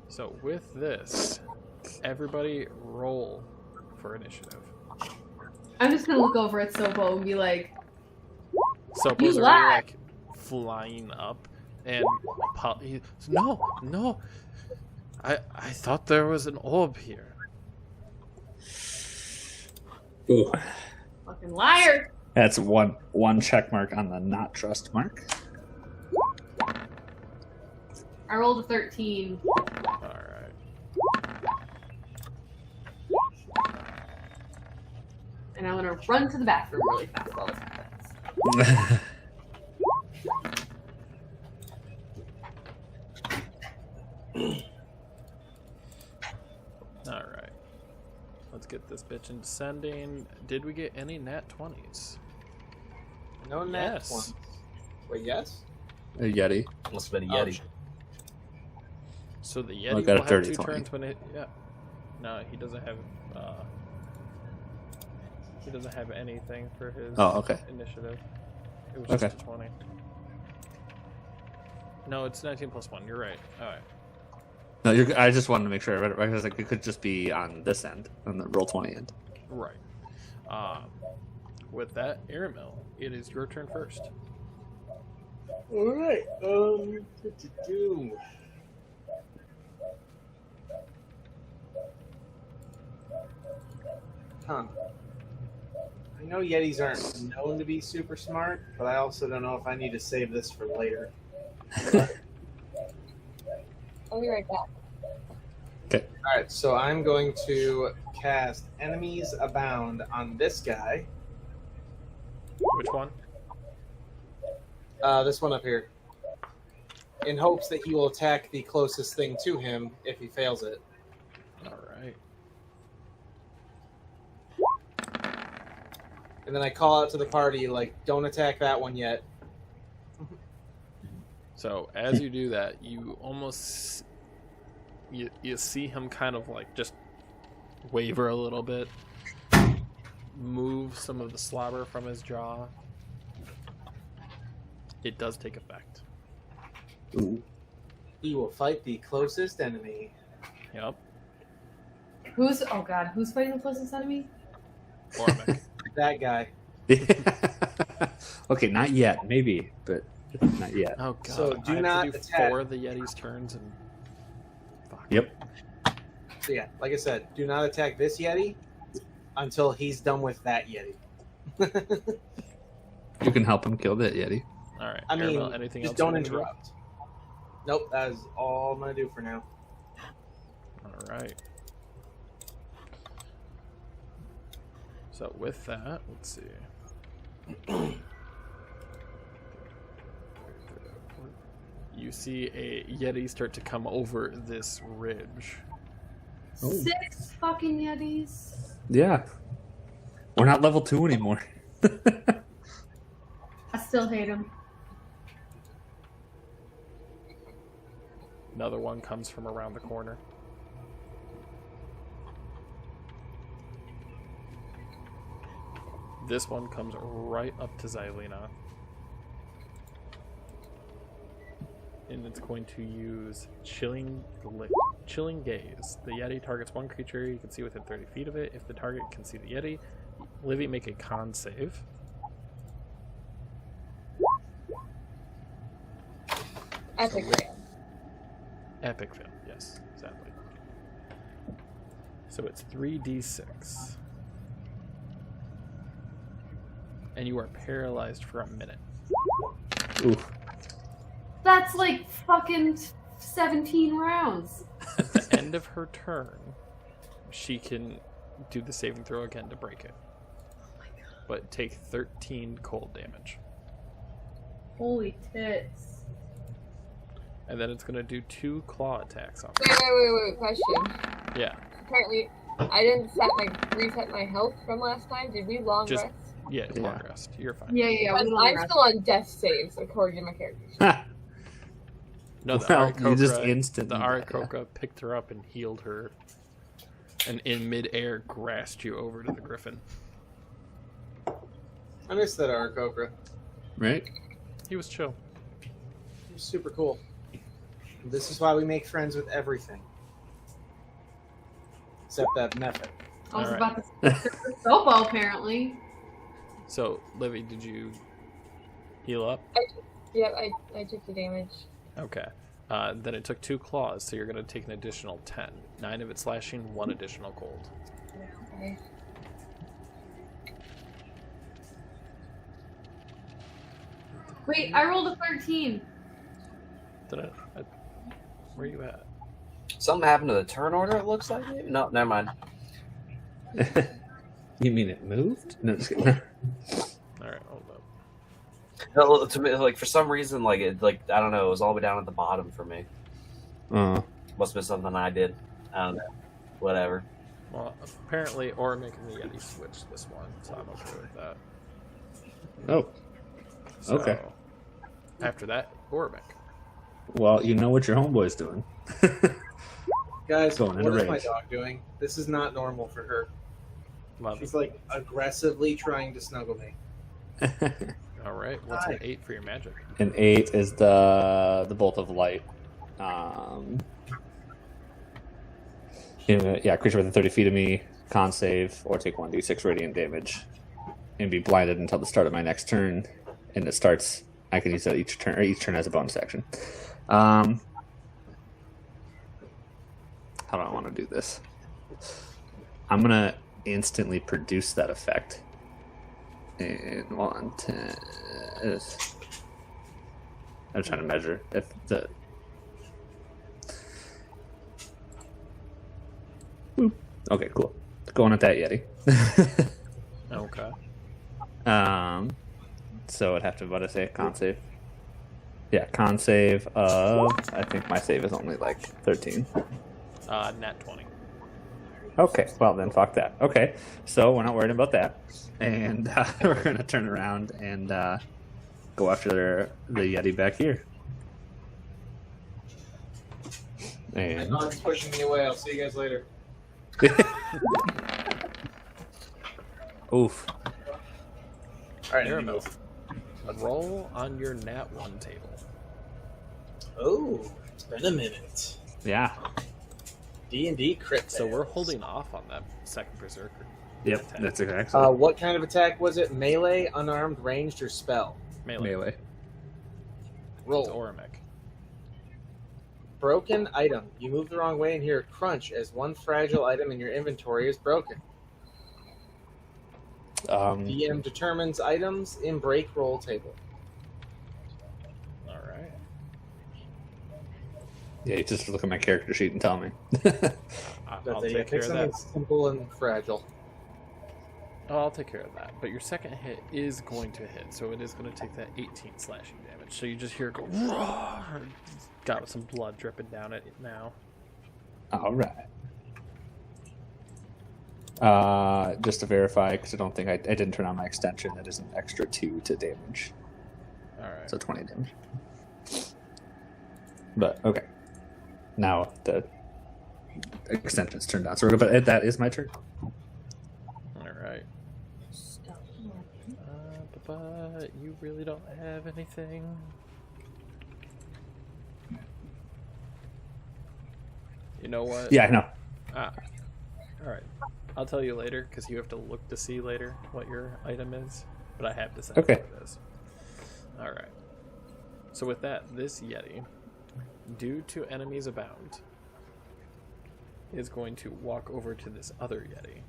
So with this, everybody roll for initiative. I'm just gonna look over at Sopo and be like, Sopo's You already lie. like flying up, and no, I thought there was an orb here. Ooh. fucking liar! That's one check mark on the not trust mark. I rolled a 13. All right. And I'm gonna run to the bathroom really fast while this happens. All right. Let's get this bitch in descending. Did we get any nat 20s? No nat Yes. ones. Wait, yes? A Yeti. Must have been a Oh, Yeti. So the I Yeti got a will have 30, 2 20. turns when it. Yeah. No, he doesn't have. He doesn't have anything for his Oh, okay. initiative. It was just Okay. a 20. No, it's 19 plus 1. You're right. All right. No, I just wanted to make sure I read it right because like, it could just be on this end, on the roll 20 end. Right. With that, Aramil, it is your turn first. All right. Huh. I know Yetis aren't known to be super smart, but I also don't know if I need to save this for later. I'll be right back. All right, so I'm going to cast Enemies Abound on this guy. Which one? This one up here. In hopes that he will attack the closest thing to him if he fails it. All right. And then I call out to the party, like, don't attack that one yet. So as you do that, you almost you see him kind of like just waver a little bit, move some of the slobber from his jaw. It does take effect. Ooh. He will fight the closest enemy. Yep. Who's fighting the closest enemy? Ormic. That guy. Okay, not yet. Maybe, but not yet. Oh god. So do I have not to do attack. 4 of the Yeti's turns and fuck. Yep. So yeah, like I said, do not attack this Yeti until he's done with that Yeti. You can help him kill that Yeti. All right. I mean, Arabelle, anything just else don't you wanna do? interrupt. Nope, that is all I'm going to do for now. All right. So with that, let's see. You see a Yeti start to come over this ridge. Oh. 6 fucking Yetis. Yeah. We're not level 2 anymore. I still hate him. Another one comes from around the corner. This one comes right up to Xylena. And it's going to use Chilling Gaze. The Yeti targets one creature you can see within 30 feet of it. If the target can see the Yeti, Livy, make a con save. Epic fail. Epic fail, yes, exactly. So it's 3d6. And you are paralyzed for a minute. Oof. That's like fucking 17 rounds. At the end of her turn, she can do the saving throw again to break it. But take 13 cold damage. Holy tits. And then it's going to do 2 claw attacks on Wait. Question. Yeah, Apparently, I didn't reset my health from last time. Did we long Just- rest? yeah, Yeah. long rest. You're fine. Yeah. I'm still on death saves according to my character. No, the Well, you just Aarakocra- instantly the die, Aarakocra picked her up and healed her, and in midair grasped you over to the griffin. I miss that Aarakocra. Right? He was chill. It was super cool. This is why we make friends with everything. Except that method. I was All about to say Sopo, apparently. So, Livy, did you heal up? Yep, I took the damage. Okay. Then it took 2 claws, so you're going to take an additional 10. 9 of it slashing, 1 additional cold. Okay. Wait, I rolled a 13. Where are you at? Something happened to the turn order, it looks like? No, never mind. You mean it moved? No, just kidding. Alright, hold up. No, to me, like, for some reason, like, it, like, I don't know, it was all the way down at the bottom for me. Must have been something I did. I don't know. Whatever. Well, apparently Ormic and the Yeti switched this one, so I'm okay with that. Oh, So, okay. After that, Ormic. Well, you know what your homeboy's doing. Guys, Going what into is my rage. dog doing? This is not normal for her. Love She's like aggressively trying to snuggle me. it. Alright, what's an Hi. 8 for your magic? An 8 is the bolt of light. Creature within 30 feet of me, con save, or take 1d6 radiant damage, and be blinded until the start of my next turn. And it starts. I can use that each turn. Or each turn has a bonus action. How do I want to do this? I'm gonna instantly produce that effect. And I'm trying to measure if the. Okay, cool. Going at that Yeti. Okay. So it'd have to, what I say, con save. Yeah, con save of, I think my save is only like 13. Nat 20. Okay, well then fuck that. Okay, so we're not worried about that. And we're going to turn around and go after the Yeti back here. And Arm's pushing me away. I'll see you guys later. oof. All right, Aramil, roll on your nat 1 table. Oh, it's been a minute. Yeah. D&D crit. So we're holding off on that second berserker. Yep, attack. that's exactly What kind of attack was it? Melee, unarmed, ranged, or spell? Melee. melee. Roll. It's Orimic. Broken item. You move the wrong way and hear a crunch as one fragile item in your inventory is broken. DM determines items in break roll table. All right. Yeah, you just look at my character sheet and tell me. I'll take Pick care of something that. simple and fragile. Oh, I'll take care of that. But your second hit is going to hit, so it is going to take that 18 slashing damage. So you just hear it go. Roar! Got some blood dripping down it now. All right. Just to verify, because I don't think I didn't turn on my extension, that is an extra 2 to damage. All right. So 20 damage. But, okay. Now the extension's turned on. So we're but that is my turn. All right. But you really don't have anything. You know what? Yeah, I know. All right. I'll tell you later because you have to look to see later what your item is. But I have to say Okay. what it is. All right. So with that, this Yeti, due to enemies abound, is going to walk over to this other Yeti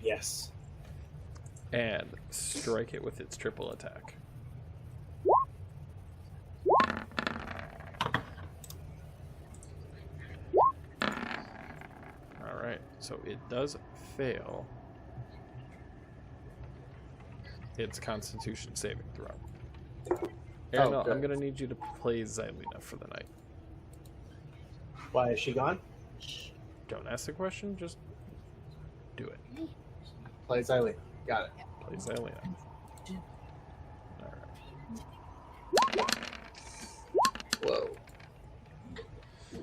Yes. and strike it with its triple attack. Alright, so it does fail its Constitution saving throw. Aramil, good. I'm going to need you to play Xylena for the night. Why is she gone? Don't ask the question, just do it. Play Xylene. Got it. Play Xylena. Whoa.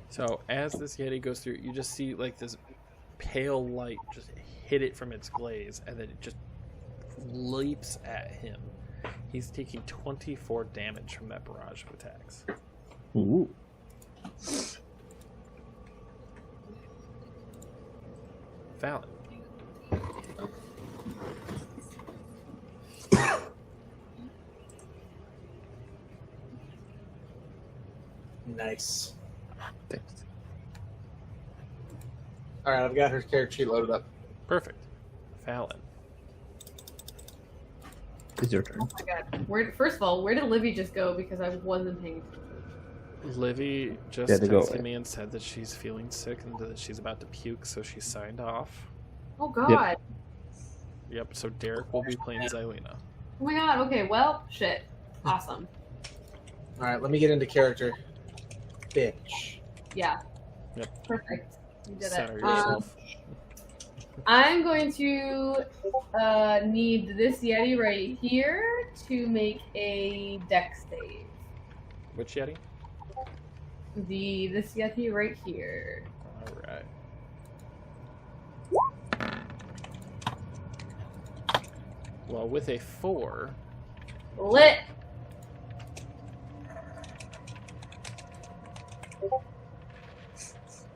So as this Yeti goes through, you just see like this pale light just hit it from its glaze, and then it just leaps at him. He's taking 24 damage from that barrage of attacks. Ooh. Fallon. Nice. Thanks. All right, I've got her character sheet loaded up. Perfect. Fallon. It's your turn. Oh my god. First of all, where did Livy just go? Because I wasn't paying attention. Livy just Yeah, they go texted away. me and said that she's feeling sick and that she's about to puke, so she signed off. Oh god. Yep, so Derek will be playing Xylena. Oh my god. Okay, well, shit. Awesome. All right, let me get into character. Bitch. Yeah. Yep. Perfect. You did Center it. yourself. I'm going to need this Yeti right here to make a dex save. Which Yeti? This Yeti right here. Alright. Well, with a 4, Lit.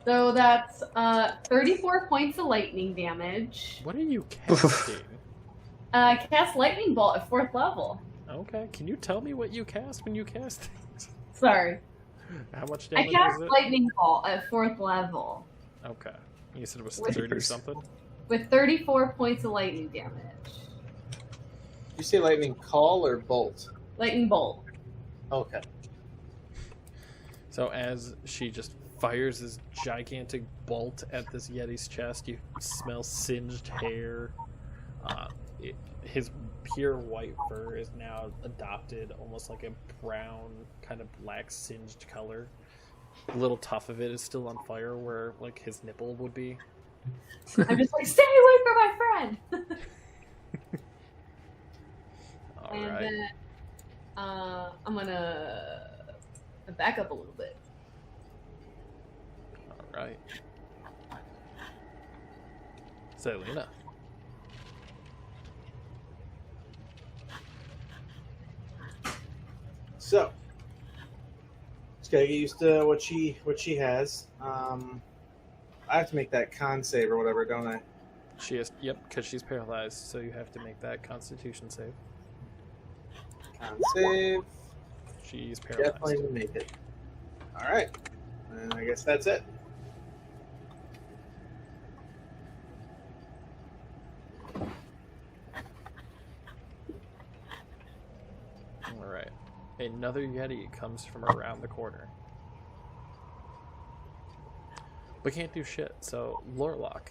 So that's 34 points of lightning damage. what are you casting? Cast lightning bolt at 4th level. Okay, can you tell me what you cast when you cast things? Sorry. How much I damage cast is it? lightning bolt at 4th level Okay. You said it was With- 30 something? with 34 points of lightning damage. You say lightning call or bolt? Lightning bolt. Okay. So as she just fires this gigantic bolt at this Yeti's chest, you smell singed hair. His pure white fur is now adopted almost like a brown, kind of black singed color. The little tuft of it is still on fire where like his nipple would be. I'm just like, stay away from my friend. All And right. then I'm gonna back up a little bit. All right. Selena. So, just gotta get used to what she has. I have to make that con save or whatever, don't I? She is, yep, because she's paralyzed, so you have to make that Constitution save. Con save. She's paralyzed. Definitely make it. All right, and I guess that's it. All right. Another Yeti comes from around the corner. But can't do shit, so Lorlock.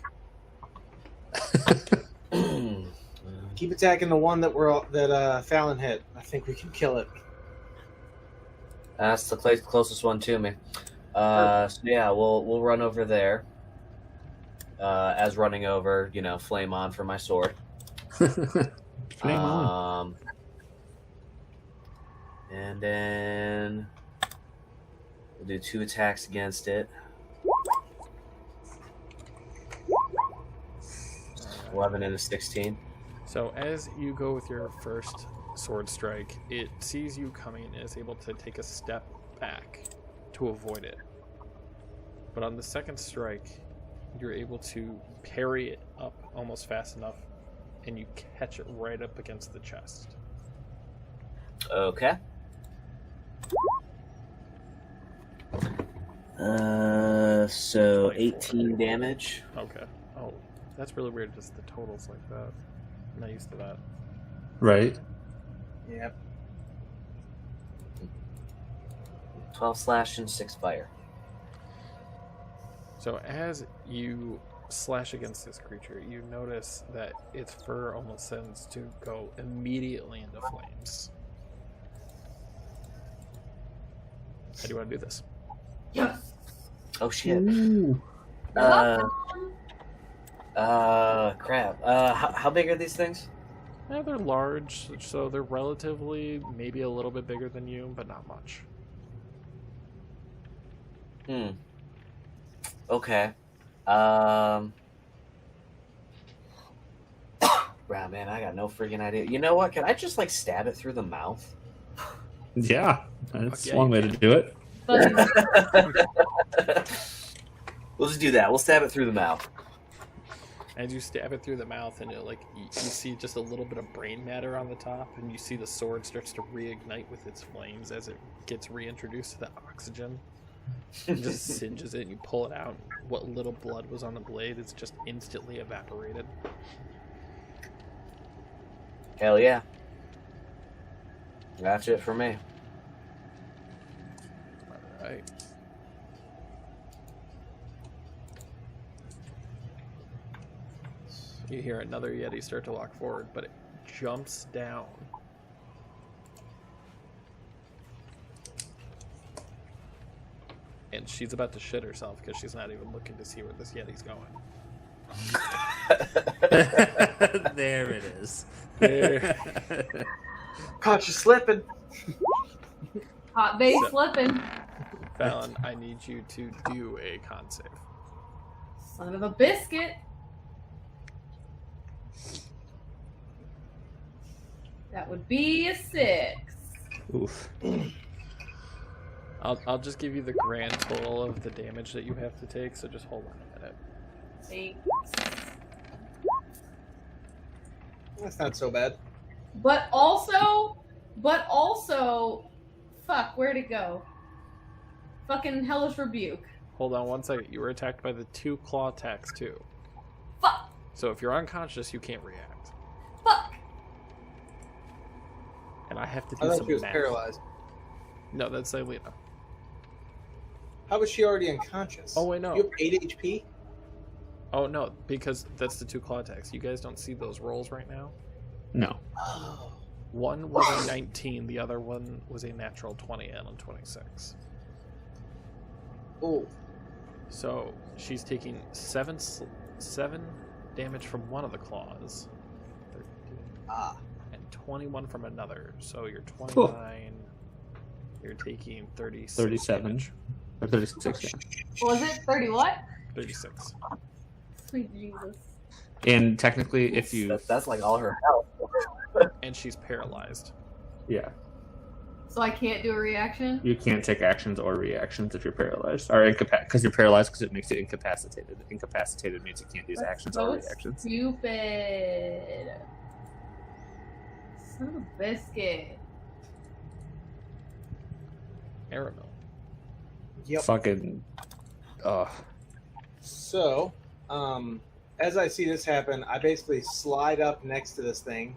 Keep attacking the one that Fallon hit. I think we can kill it. That's the closest one to me. So yeah, we'll run over there. As running over, flame on for my sword. Flame on. And then we'll do 2 attacks against it. 11 and a 16. So as you go with your first sword strike, it sees you coming and is able to take a step back to avoid it. But on the second strike, you're able to parry it up almost fast enough, and you catch it right up against the chest. Okay. So 18 damage. Okay. Oh, that's really weird, just the totals like that. I'm not used to that. Right. Yep. 12 slash and 6 fire. So as you slash against this creature, you notice that its fur almost tends to go immediately into flames. How do you want to do this? Yes. Oh shit. Crap. How big are these things? Yeah, they're large, so they're relatively maybe a little bit bigger than you, but not much. Okay. Wow, man, I got no freaking idea. You know what? Can I just stab it through the mouth? Yeah, that's Okay, one way to do it. But We'll just do that. We'll stab it through the mouth. As you stab it through the mouth, and you see just a little bit of brain matter on the top, and you see the sword starts to reignite with its flames as it gets reintroduced to the oxygen. It just singes it, and you pull it out. And what little blood was on the blade is just instantly evaporated. Hell yeah. That's it for me. Alright. You hear another Yeti start to walk forward, but it jumps down. And she's about to shit herself because she's not even looking to see where this Yeti's going. There it is. There. Caught you slipping. hot base slipping. Fallon, I need you to do a con save. Son of a biscuit. That would be a 6. Oof. I'll just give you the grand total of the damage that you have to take, so just hold on a minute. Thanks. That's not so bad. But also, fuck, where'd it go? Fucking hellish rebuke. Hold on one second. You were attacked by the 2 claw attacks too. Fuck, So if you're unconscious, you can't react. fuck. And I have to I do thought some she was math. paralyzed. No, that's Selena. How was she already unconscious? Oh, wait, no. You have 8 HP? Oh, no, because that's the 2 claw attacks. You guys don't see those rolls right now? No. Oh. One was a 19, the other one was a natural 20 and a 26. Oh. So she's taking 7 damage from one of the claws. 13, and 21 from another. So you're 29. You're taking 36 37. damage. Or 36. Was it 30 what? 36. Sweet Jesus. And technically, if you... That's like all her health. And she's paralyzed. Yeah. So I can't do a reaction? You can't take actions or reactions if you're paralyzed. Or because you're paralyzed because it makes you incapacitated. Incapacitated means you can't use actions or reactions. Stupid. Son of a biscuit. Aramil. Yep. Fucking... So, as I see this happen, I basically slide up next to this thing.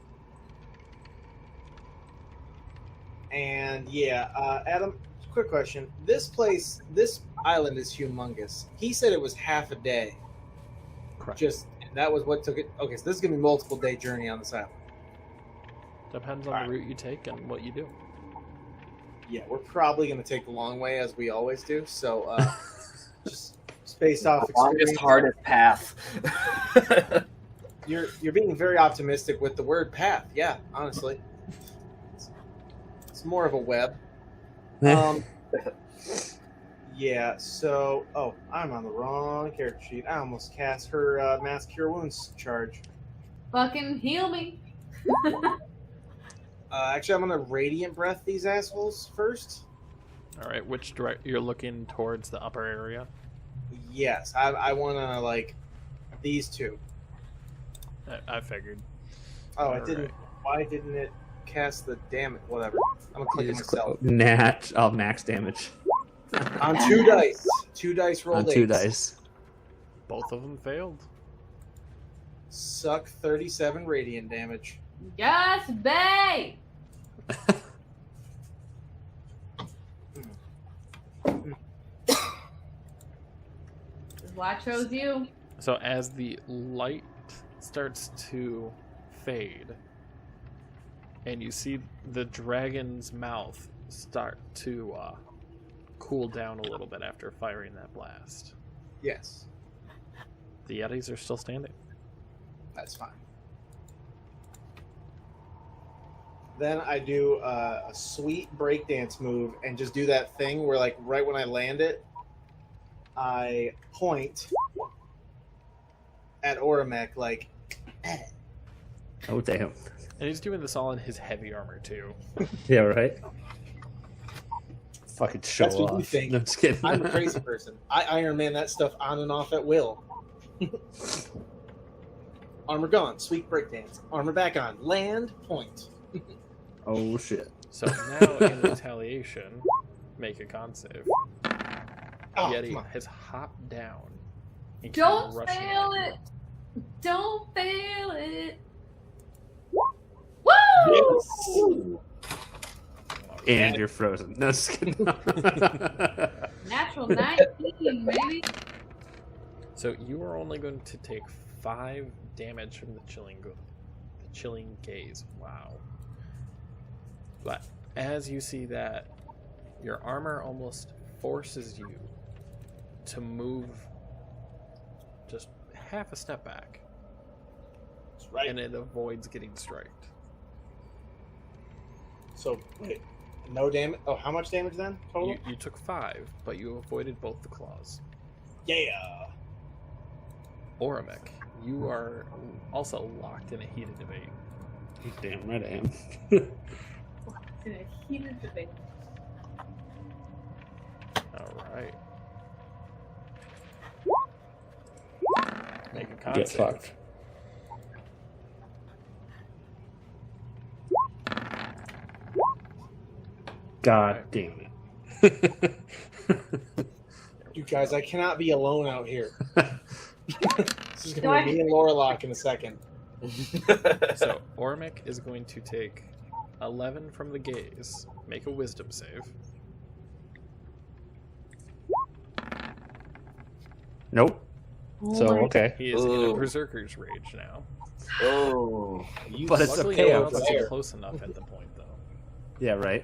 And yeah, Adam, quick question. This island is humongous. He said it was half a day. Correct. That was what took it. Okay, so this is going to be a multiple day journey on this island. Depends on the route you take and what you do. Yeah, we're probably going to take the long way as we always do. So, just based off Longest, experience. hardest path. You're being very optimistic with the word path. Yeah, honestly. It's more of a web. Yeah, so... Oh, I'm on the wrong character sheet. I almost cast her Mass Cure Wounds charge. Fucking heal me. Actually, I'm going to Radiant Breath these assholes first. All right, which you're looking towards the upper area? Yes, I want to, like, these two. I figured. Oh, All I didn't... right. Why didn't it cast the damage? Whatever. I'm going to click it myself. Max damage. On 2 dice. 2 dice rolled On 2 8s. dice. Both of them failed. Suck 37 radiant damage. Yes, babe. This is why I chose you. So as the light starts to fade, and you see the dragon's mouth start to cool down a little bit after firing that blast, Yes, the Yetis are still standing. that's fine. Then I do a sweet breakdance move and just do that thing where, like, right when I land it, I point at Oramek, like, Oh, damn. And he's doing this all in his heavy armor too. Yeah, right? Fucking show That's off. what you think. No, just kidding. I'm a crazy person. I Iron Man that stuff on and off at will. Armor gone, sweet breakdance. Armor back on, land, point. Oh, shit. So now in retaliation, make a con save. Oh, Yeti come on. has hopped down. and Don't came rushing fail at it. you. Don't fail it. Yes. Woo! And you're frozen. No, just kidding. Natural 19, baby. So you are only going to take 5 damage from the chilling gaze. Wow. But as you see that, your armor almost forces you to move just half a step back, That's right. and it avoids getting striked. So, wait. No damage? Oh, how much damage then? Total? You took 5, but you avoided both the claws. Yeah. Oramek, you are also locked in a heated debate. Damn right I am. In a heated debate. Alright. Make a con Get save. fucked. God damn it. You guys, I cannot be alone out here. This is going to be me and Lorelok in a second. So, Oramek is going to take 11 from the gaze. Make a wisdom save. Nope. Oh So my- okay, He is in a Ooh. berserker's rage now. Oh, but it's Luckily, okay. no I'm one else fine. is close enough at the point, though. Yeah, right.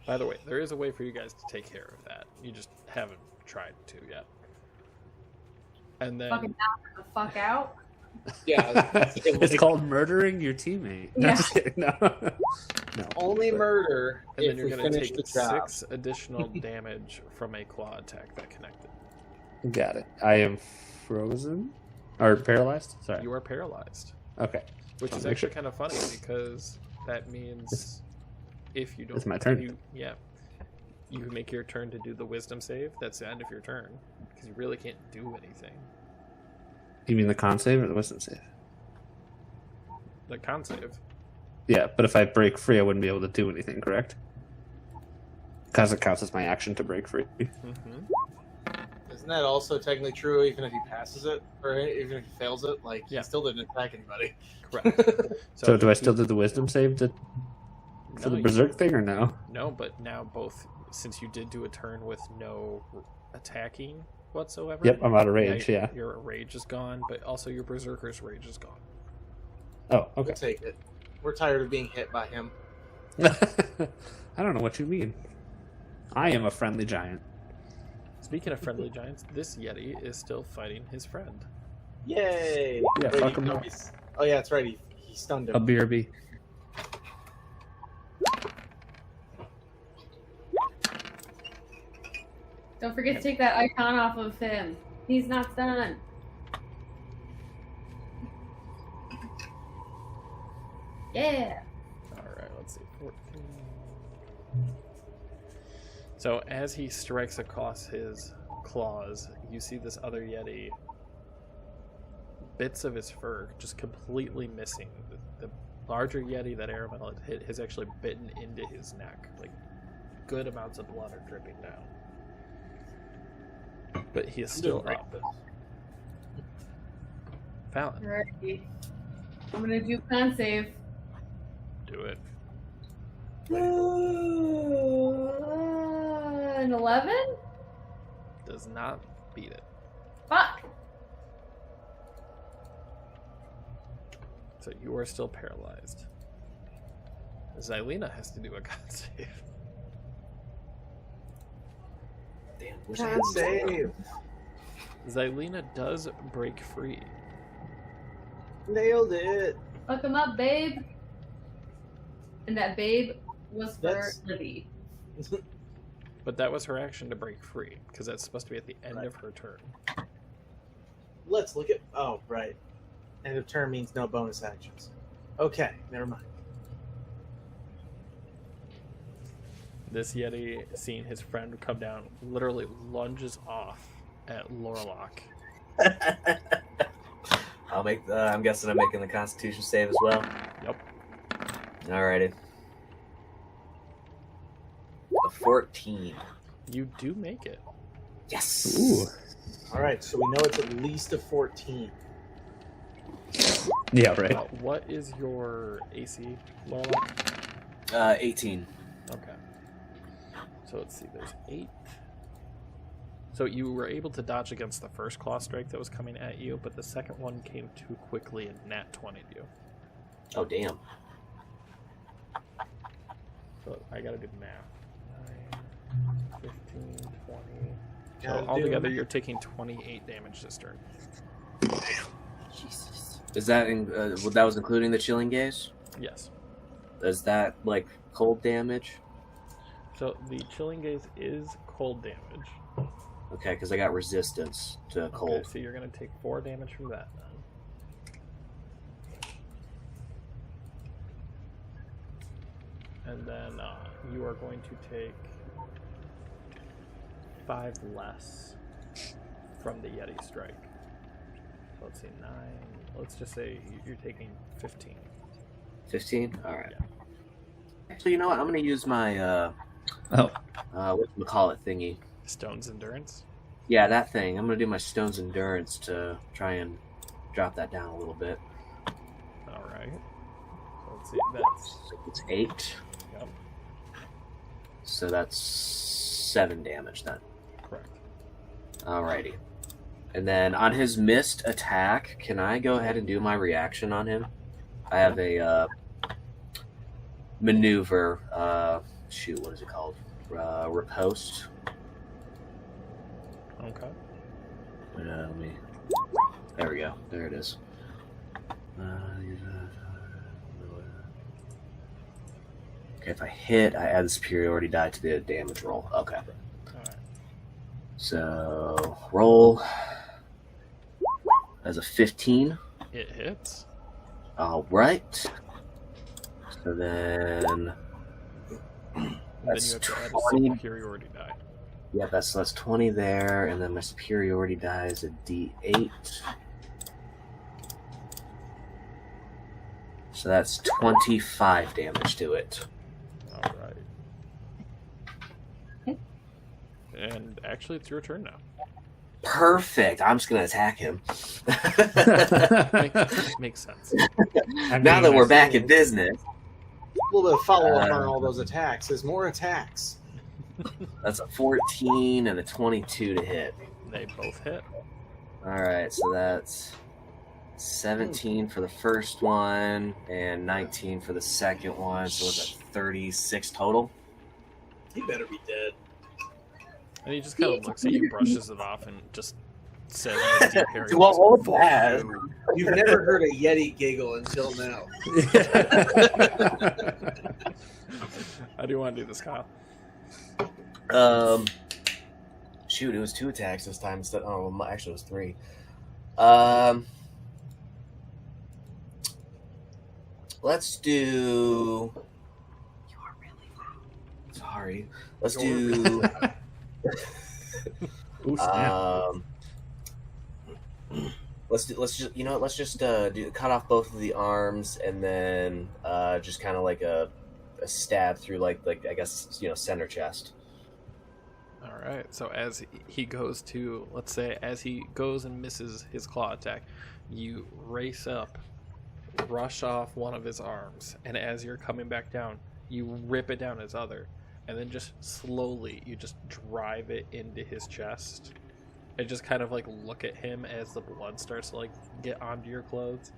By the way, there is a way for you guys to take care of that. You just haven't tried to yet. And then Fucking knock the fuck out. Yeah, It's called murdering your teammate. No, Yeah. just kidding. No. No. only murder and if then you're we going to finish take the job. 6 additional damage from a claw attack that connected. Got it. I am frozen or paralyzed. Sorry. You are paralyzed, Okay. which I'll is make actually sure. kind of funny because that means if you don't, It's my turn. you make your turn to do the wisdom save. That's the end of your turn because you really can't do anything. You mean the con save or the wisdom save? The con save. Yeah, but if I break free, I wouldn't be able to do anything, correct? Because it counts as my action to break free. Mm-hmm. Isn't that also technically true even if he passes it? Or even if he fails it? Like, Yeah. he still didn't attack anybody. Correct. So do I still do the wisdom save for the you- berserk thing or no? No, but now both, since you did do a turn with no attacking whatsoever. Yep, I'm out of rage, yeah. Your rage is gone, but also your berserker's rage is gone. Oh, We'll okay. take it. We're tired of being hit by him. I don't know what you mean. I am a friendly giant. Speaking of friendly giants, this Yeti is still fighting his friend. Yay! Yeah, Wait, fuck him no, up. oh yeah, that's right. He stunned A him. BRB. Don't forget to take that icon off of him. He's not done. Yeah. Alright, let's see. 14. So as he strikes across his claws, you see this other Yeti. Bits of his fur just completely missing. The larger Yeti that Aramel had hit has actually bitten into his neck. Like, good amounts of blood are dripping down. But he is still doing up. Fallon, Alrighty. I'm gonna do con save. do it. An 11? Does not beat it. Fuck. So you are still paralyzed. Xylena has to do a con save. damn. Wish Con I had save. Xylena does break free. Nailed it. Fuck him up, babe. And that babe was for That's- Libby. But that was her action to break free, because that's supposed to be at the end Right. of her turn. Let's look at. Oh, right. End of turn means no bonus actions. Okay, never mind. This Yeti, seeing his friend come down, literally lunges off at Lorlock. I'll make. I'm guessing I'm making the Constitution save as well. Yep. Alrighty. A 14. You do make it. Yes. Ooh. All right, so we know it's at least a 14. Yeah, right. What is your AC, Lorlock? 18. Okay. So let's see, there's 8. So you were able to dodge against the first claw strike that was coming at you, but the second one came too quickly and nat 20'd you. Oh damn. So I gotta do math. 9, 15, 20. So Gotta do altogether, it. you're taking 28 damage this turn. Jesus. Is that that was including the chilling gaze? Yes. Is that like cold damage? So the chilling gaze is cold damage. Okay, because I got resistance to Okay, cold. so you're gonna take 4 damage from that then. And then you are going to take 5 less from the Yeti strike. So let's see, 9. Let's just say you're taking 15. 15. All right. So you know what? I'm gonna use my whatchamacallit thingy. Stone's endurance. Yeah, that thing. I'm gonna do my Stone's Endurance to try and drop that down a little bit. All right. So let's see. That's It's 8. yep. So that's 7 damage then. Correct. Alrighty. And then on his missed attack, can I go ahead and do my reaction on him? I have a maneuver. What is it called? Riposte. Okay. Let me. There we go. There it is. Okay, if I hit, I add the superiority die to the damage roll. Okay. Alright. So, roll as a 15. It hits. Alright. So then. And then That's you have to add 20. a superiority die. Yeah, that's 20 there, and then my superiority die is a D8. So that's 25 damage to it. Alright. And actually, it's your turn now. Perfect. I'm just gonna attack him. Makes sense. Now that we're back in business, A little bit of follow-up on all those attacks. There's more attacks. that's a 14 and a 22 to hit. They both hit. Alright, so that's 17 for the first one and 19 for the second one. So it's a 36 total. He better be dead. And he just kind of looks at you, brushes it off, and just says in a deep Harry What was voice, that? You've never heard a Yeti giggle until now. How do you want to do this, Kyle? Shoot, it was 2 attacks this time instead. Oh, well, actually, it was 3. Let's do. You are really loud. Sorry. Let's do. Ooh, snap. Let's just cut off both of the arms and then just kind of like a stab through like I guess center chest. All right. So as he goes to, let's say, as he goes and misses his claw attack, you race up, rush off one of his arms, and as you're coming back down, you rip it down his other, and then just slowly you just drive it into his chest, and just kind of like look at him as the blood starts to like get onto your clothes,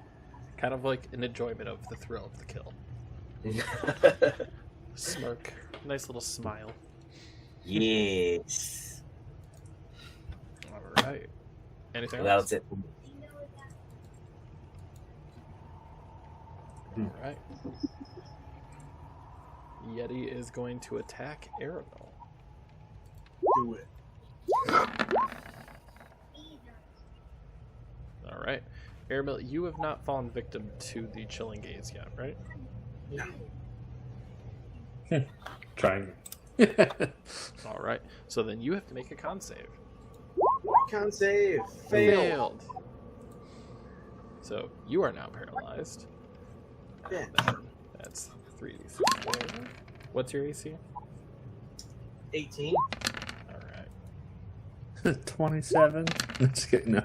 kind of like an enjoyment of the thrill of the kill. Smirk, nice little smile. Yes. All right. Anything That else? was it. All right. Yeti is going to attack Arabelle. Do it. All right. Arabelle, you have not fallen victim to the chilling gaze yet, right? No. Trying. All right. So then you have to make a con save. Con save. Failed. So you are now paralyzed. Yeah. That's 3d6. What's your AC? 18. All right. 27. Just kidding. No.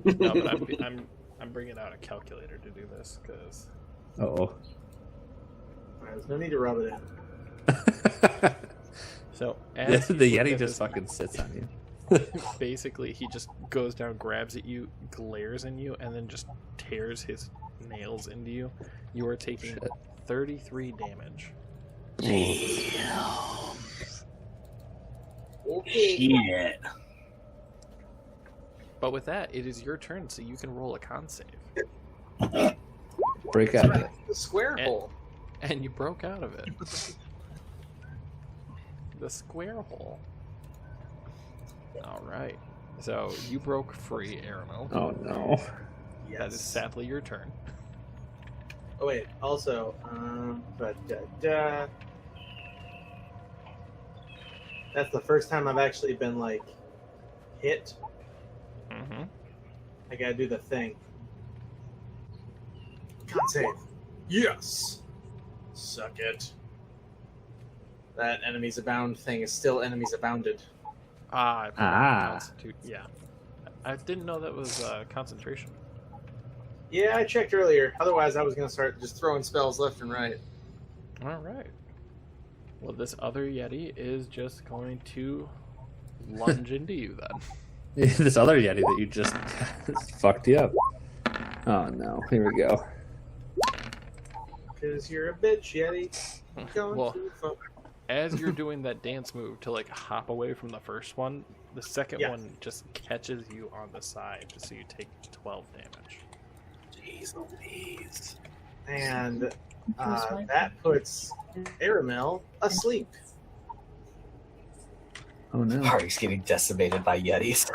No, but I'm bringing out a calculator to do this because. Oh. There's no need to rub it in. So The as you look Yeti at just this, fucking sits on you. basically he just goes down, grabs at you, glares in you, and then just tears his nails into you. You are taking Shit. 33 damage. Okay. Shit. But with that, it is your turn, so you can roll a con save. Break out of it. The square And- hole. And you broke out of it. The square hole. Alright. So you broke free, Arano. Oh no. Yes. That is sadly your turn. Oh wait. Also, that's the first time I've actually been like hit. Mm-hmm. I gotta do the thing. Con save. Yes. Suck it. That enemies abound thing is still enemies abounded. I forgot Ah. Constitute. Yeah. I didn't know that was concentration. Yeah, I checked earlier. Otherwise, I was gonna start just throwing spells left and right. Alright. Well, this other Yeti is just going to lunge into you then. This other Yeti that you just fucked you up. Oh no, here we go. Because you're a bitch, Yeti. Going Well, too far. as you're doing that dance move to like hop away from the first one, the second one just catches you on the side, so you take 12 damage. Jeez Louise. And that puts Aramel asleep. Oh no. Party's getting decimated by Yetis.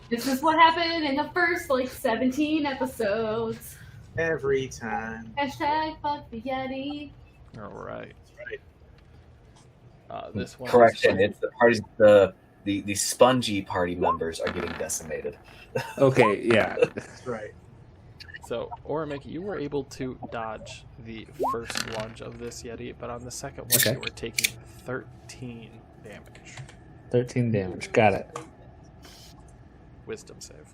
This is what happened in the first, 17 episodes. Every time. Hashtag fuck the Yeti. All right. Right. This one. Correction. It's the parties. The spongy party members are getting decimated. Okay, yeah. That's right. So, Orimic, you were able to dodge the first lunge of this Yeti, but on the second one, Okay. you were taking 13 damage. 13 damage. Got it. Wisdom save.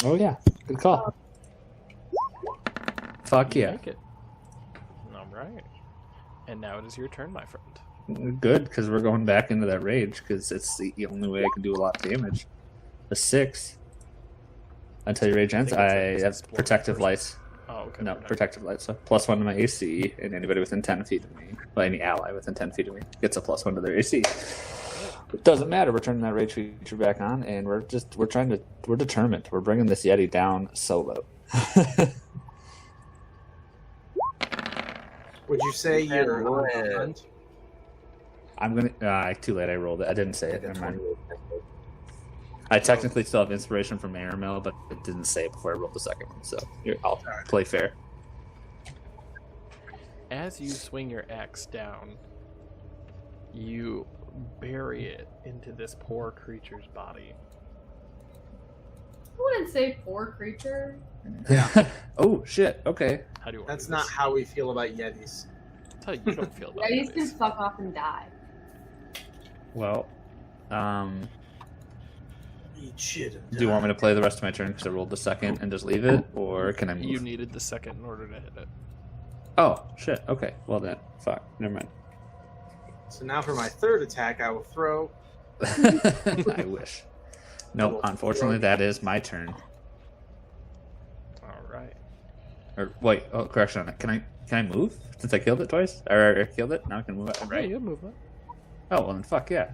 Oh yeah. Good call. Fuck You yeah. make it. All right. And now it is your turn, my friend. Good, because we're going back into that rage, because it's the only way I can do a lot of damage. A 6. Until your rage ends, I think I it's have explode protective first. lights. Oh, okay. No, fair enough. protective light. So +1 to my AC, and anybody within 10 feet of me, well, any ally within 10 feet of me, gets a +1 to their AC. It doesn't matter. We're turning that rage feature back on, and we're determined. We're bringing this Yeti down solo. Would you say you're Roll on it. the hunt? I'm gonna. Too late. I rolled it. I didn't say it. Never mind. I technically still have inspiration from Aramel, but it didn't say it before I rolled the second one. So I'll play fair. As you swing your axe down, you bury it into this poor creature's body. I wouldn't say poor creature. Oh shit. Okay. How do you want That's to do not this? how we feel about Yetis. That's how you don't feel about Yetis can Yetis. fuck off and die. Well, Eat shit. and do you want me die. to play the rest of my turn because I rolled the second and just leave it, or can I move? You needed the second in order to hit it. Oh shit. Okay. Well then, fuck. Never mind. So now for my third attack, I will throw. I wish. No, unfortunately, that is my turn. All right. Or wait, correction on that. Can I move since I killed it twice? Or killed it? Now I can move it. Right, Right. you have movement. Oh well, then fuck yeah.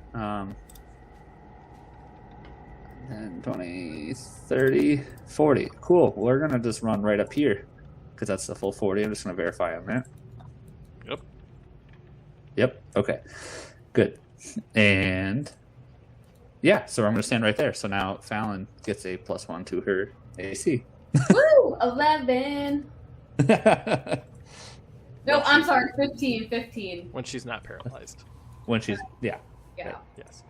10, 20, 30, 40. Cool. We're gonna just run right up here because that's the full 40. I'm just gonna verify on that. Yep. Yep. Okay. Good. And yeah, so I'm gonna stand right there. So now Fallon gets a +1 to her AC. Woo! 11. No, I'm sorry. 15. 15. When she's not paralyzed. When she's Yeah. Yes.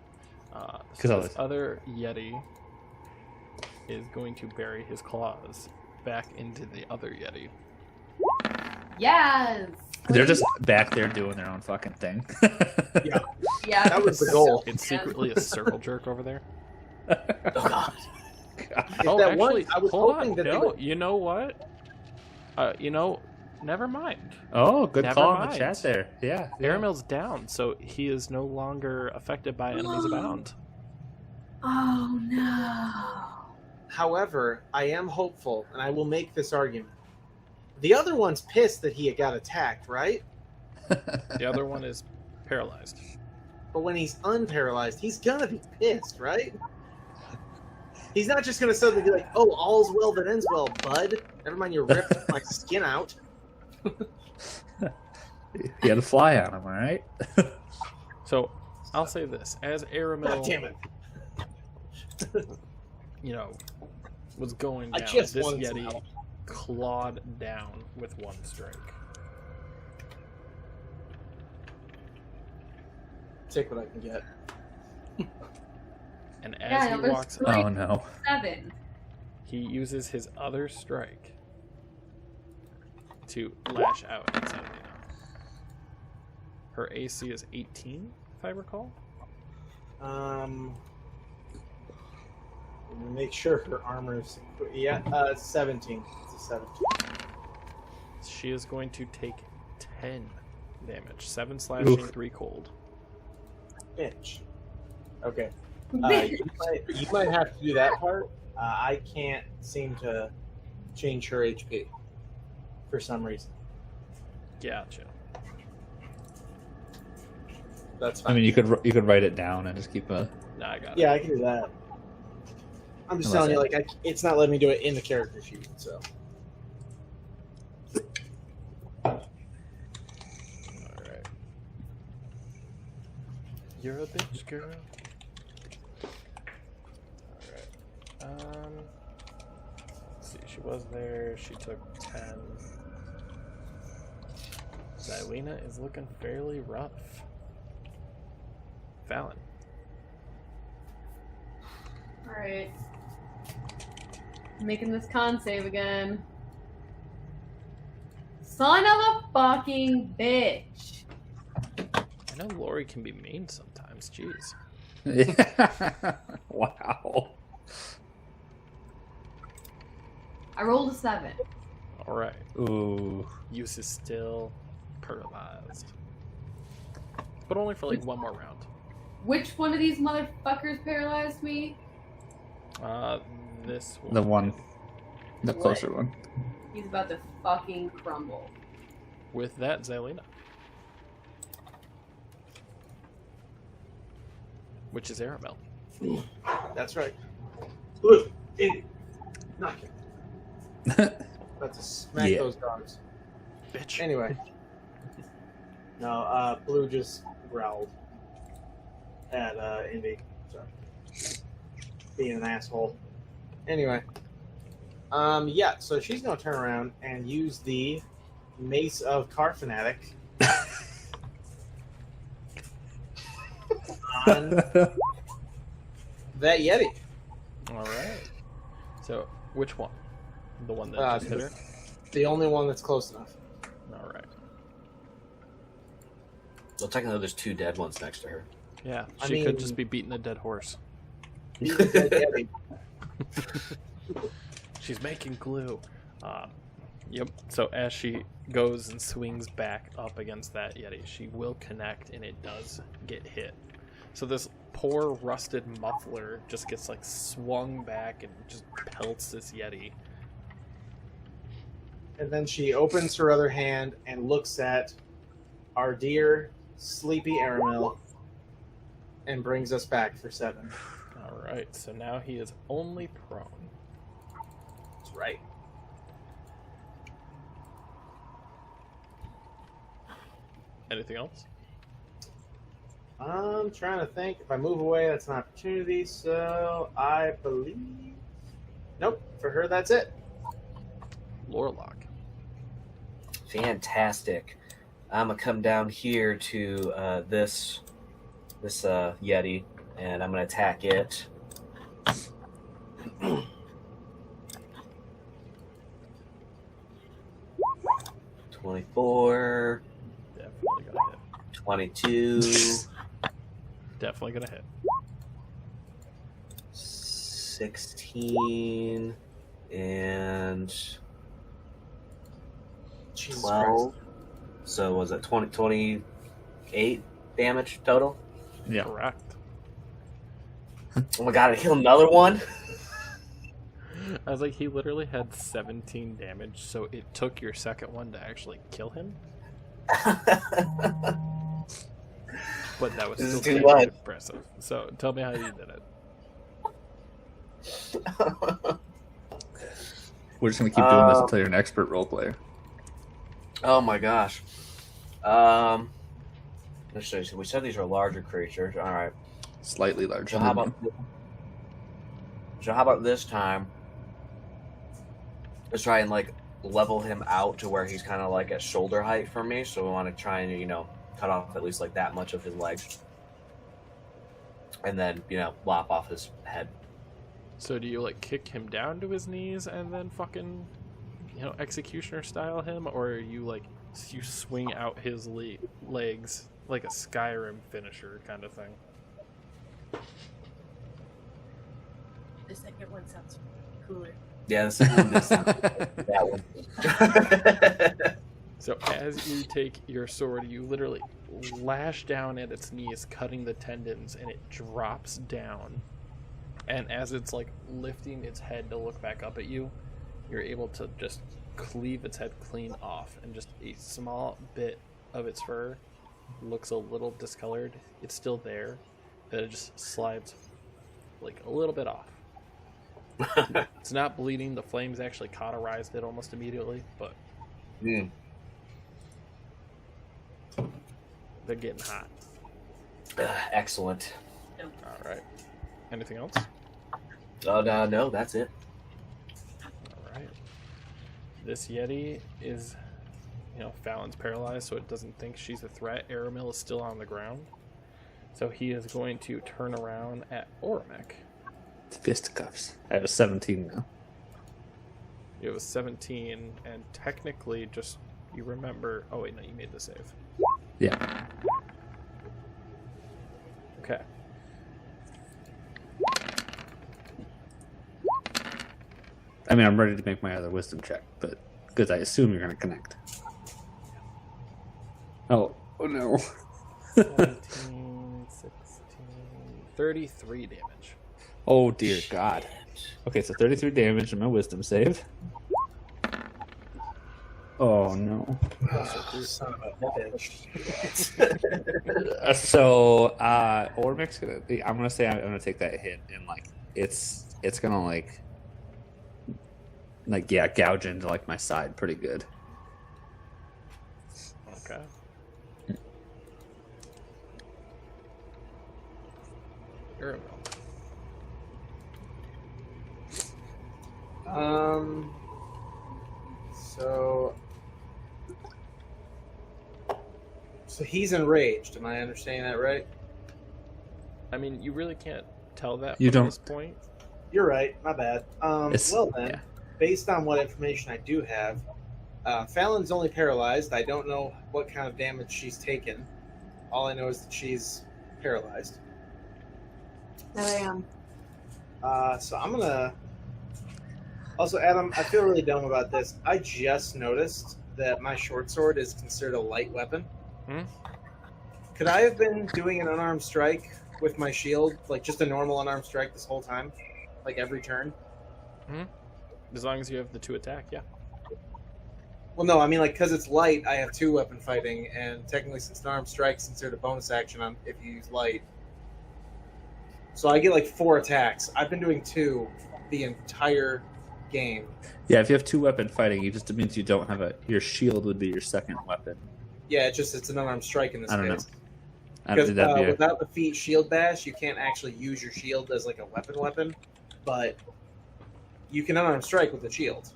'Cause So I this was- other Yeti is going to bury his claws back into the other Yeti. Yes. They're just back there doing their own fucking thing. Yeah, Yeah. that was the goal. It's secretly a circle jerk over there. Oh god. Oh, that actually, one- I was hold hoping on. that they No, would- you know what? Never mind. Oh, good Never call in the mind. chat there. Yeah. Aramel's down, so he is no longer affected by enemies abound. Oh no. However, I am hopeful, and I will make this argument. The other one's pissed that he got attacked, right? The other one is paralyzed. But when he's unparalyzed, he's gonna be pissed, right? He's not just gonna suddenly be like, "Oh, all's well that ends well, bud." Never mind, you ripped my skin out. He had a fly on him, all right? So I'll say this: as God Aramel, damn it! was going I down, just this wanted some Yeti help. clawed down with one strike. Take what I can get. And Yeah, as it he was walks great. up, Oh no. 7. he uses his other strike to lash out at Selena. Her AC is 18, if I recall. Let me make sure her armor's 17. It's a 17. She is going to take 10 damage. 7 slashing, Oof. 3 cold. Bitch. Okay. You might have to do that part. I can't seem to change her HP for some reason. Gotcha. That's I fine. mean, you could write it down and just keep a. Nah, I got it. Yeah, I can do that. I'm just Unless telling you, like, it's not letting me do it in the character sheet, so. Alright. You're a bitch, girl. Alright. Let's see, she was there. She took 10. Xylena is looking fairly rough. Fallon. Alright. Making this con save again. Son of a fucking bitch. I know Lori can be mean sometimes. Jeez. Wow. I rolled a 7. Alright. Ooh. Use is still paralyzed. But only for like one more round. Which one of these motherfuckers paralyzed me? This one. The one. The What? closer one. He's about to fucking crumble. With that, Xylena. Which is Arabelle. That's right. Look, idiot. Knock it. About to smack Yeah. those dogs. Bitch. Anyway. No, Blue just growled at Indy. Sorry. Being an asshole. Anyway. Yeah, so she's gonna turn around and use the Mace of Car Fanatic on that Yeti. Alright. So, which one? The one that just hit her? The only one that's close enough. Alright. Well, technically, there's 2 dead ones next to her. Yeah, I she could mean- just be beating a dead horse. Use that Yeti. She's making glue. Yep. So as she goes and swings back up against that Yeti, she will connect, and it does get hit. So this poor rusted muffler just gets like swung back and just pelts this Yeti. And then she opens her other hand and looks at our dear sleepy Aramil and brings us back for 7. All right. So now he is only prone. That's right. Anything else? I'm trying to think. If I move away, that's an opportunity. So I believe. Nope. For her, that's it. Lorelock. Fantastic. I'm gonna come down here to this Yeti, and I'm gonna attack it. $24, Definitely gonna hit. $22, Definitely gonna hit. 16, and Jesus 12. So was it 28 damage total? Yeah. Correct. Oh my god, I killed another one? I was like, he literally had 17 damage, so it took your second one to actually kill him. But that was This is still too pretty much. impressive. So tell me how you did it. We're just gonna keep doing this until you're an expert role player. Oh my gosh. Let's see. So we said these are larger creatures. All right. Slightly larger. So how about this time? Let's try and like level him out to where he's kind of like at shoulder height for me. So we want to try and cut off at least like that much of his legs, and then lop off his head. So do you like kick him down to his knees and then fucking, executioner style him, or are you like you swing out his legs like a Skyrim finisher kind of thing? The second one sounds cooler. Yeah, this that one. So as you take your sword, you literally lash down at its knees, cutting the tendons, and it drops down. And as it's like lifting its head to look back up at you, you're able to just cleave its head clean off, and just a small bit of its fur looks a little discolored. It's still there, but it just slides like a little bit off. It's not bleeding. The flames actually cauterized it almost immediately, but they're getting hot. Excellent. All right. Anything else? No, that's it. All right. This Yeti is, Fallon's paralyzed, so it doesn't think she's a threat. Aramil is still on the ground, so he is going to turn around at Oramek. Fisticuffs. I have 17 now. It was 17, and technically, just you remember. Oh wait, no, you made the save. Yeah. Okay. I mean, I'm ready to make my other wisdom check, but because I assume you're going to connect. Oh no. 17, 16, 33 damage. Oh dear God. Okay, so 33 damage in my wisdom save. Oh no. Son of a bitch. So Ormic's gonna. I'm gonna say I'm gonna take that hit, and like it's gonna like gouge into like my side pretty good. Okay. Aramil. So he's enraged. Am I understanding that right? I mean, you really can't tell that You from don't- this point. You're right. My bad. Well then, yeah. based on what information I do have, Fallon's only paralyzed. I don't know what kind of damage she's taken. All I know is that she's paralyzed. That I am. So I'm gonna. Also, Adam, I feel really dumb about this. I just noticed that my short sword is considered a light weapon. Could I have been doing an unarmed strike with my shield, like just a normal unarmed strike this whole time, like every turn? As long as you have the 2 attack, yeah. Well, no, I mean, like, because it's light, I have 2 weapon fighting, and technically, since an armed strike's considered a bonus action on if you use light. So I get like 4 attacks. I've been doing 2 the entire game. Yeah, if you have 2 weapon fighting, it just means you don't have your shield would be your second weapon. Yeah, it's an unarmed strike in this I don't know. case. I Because don't think that'd be without the feat shield bash, you can't actually use your shield as like a weapon, but you can unarmed strike with the shield.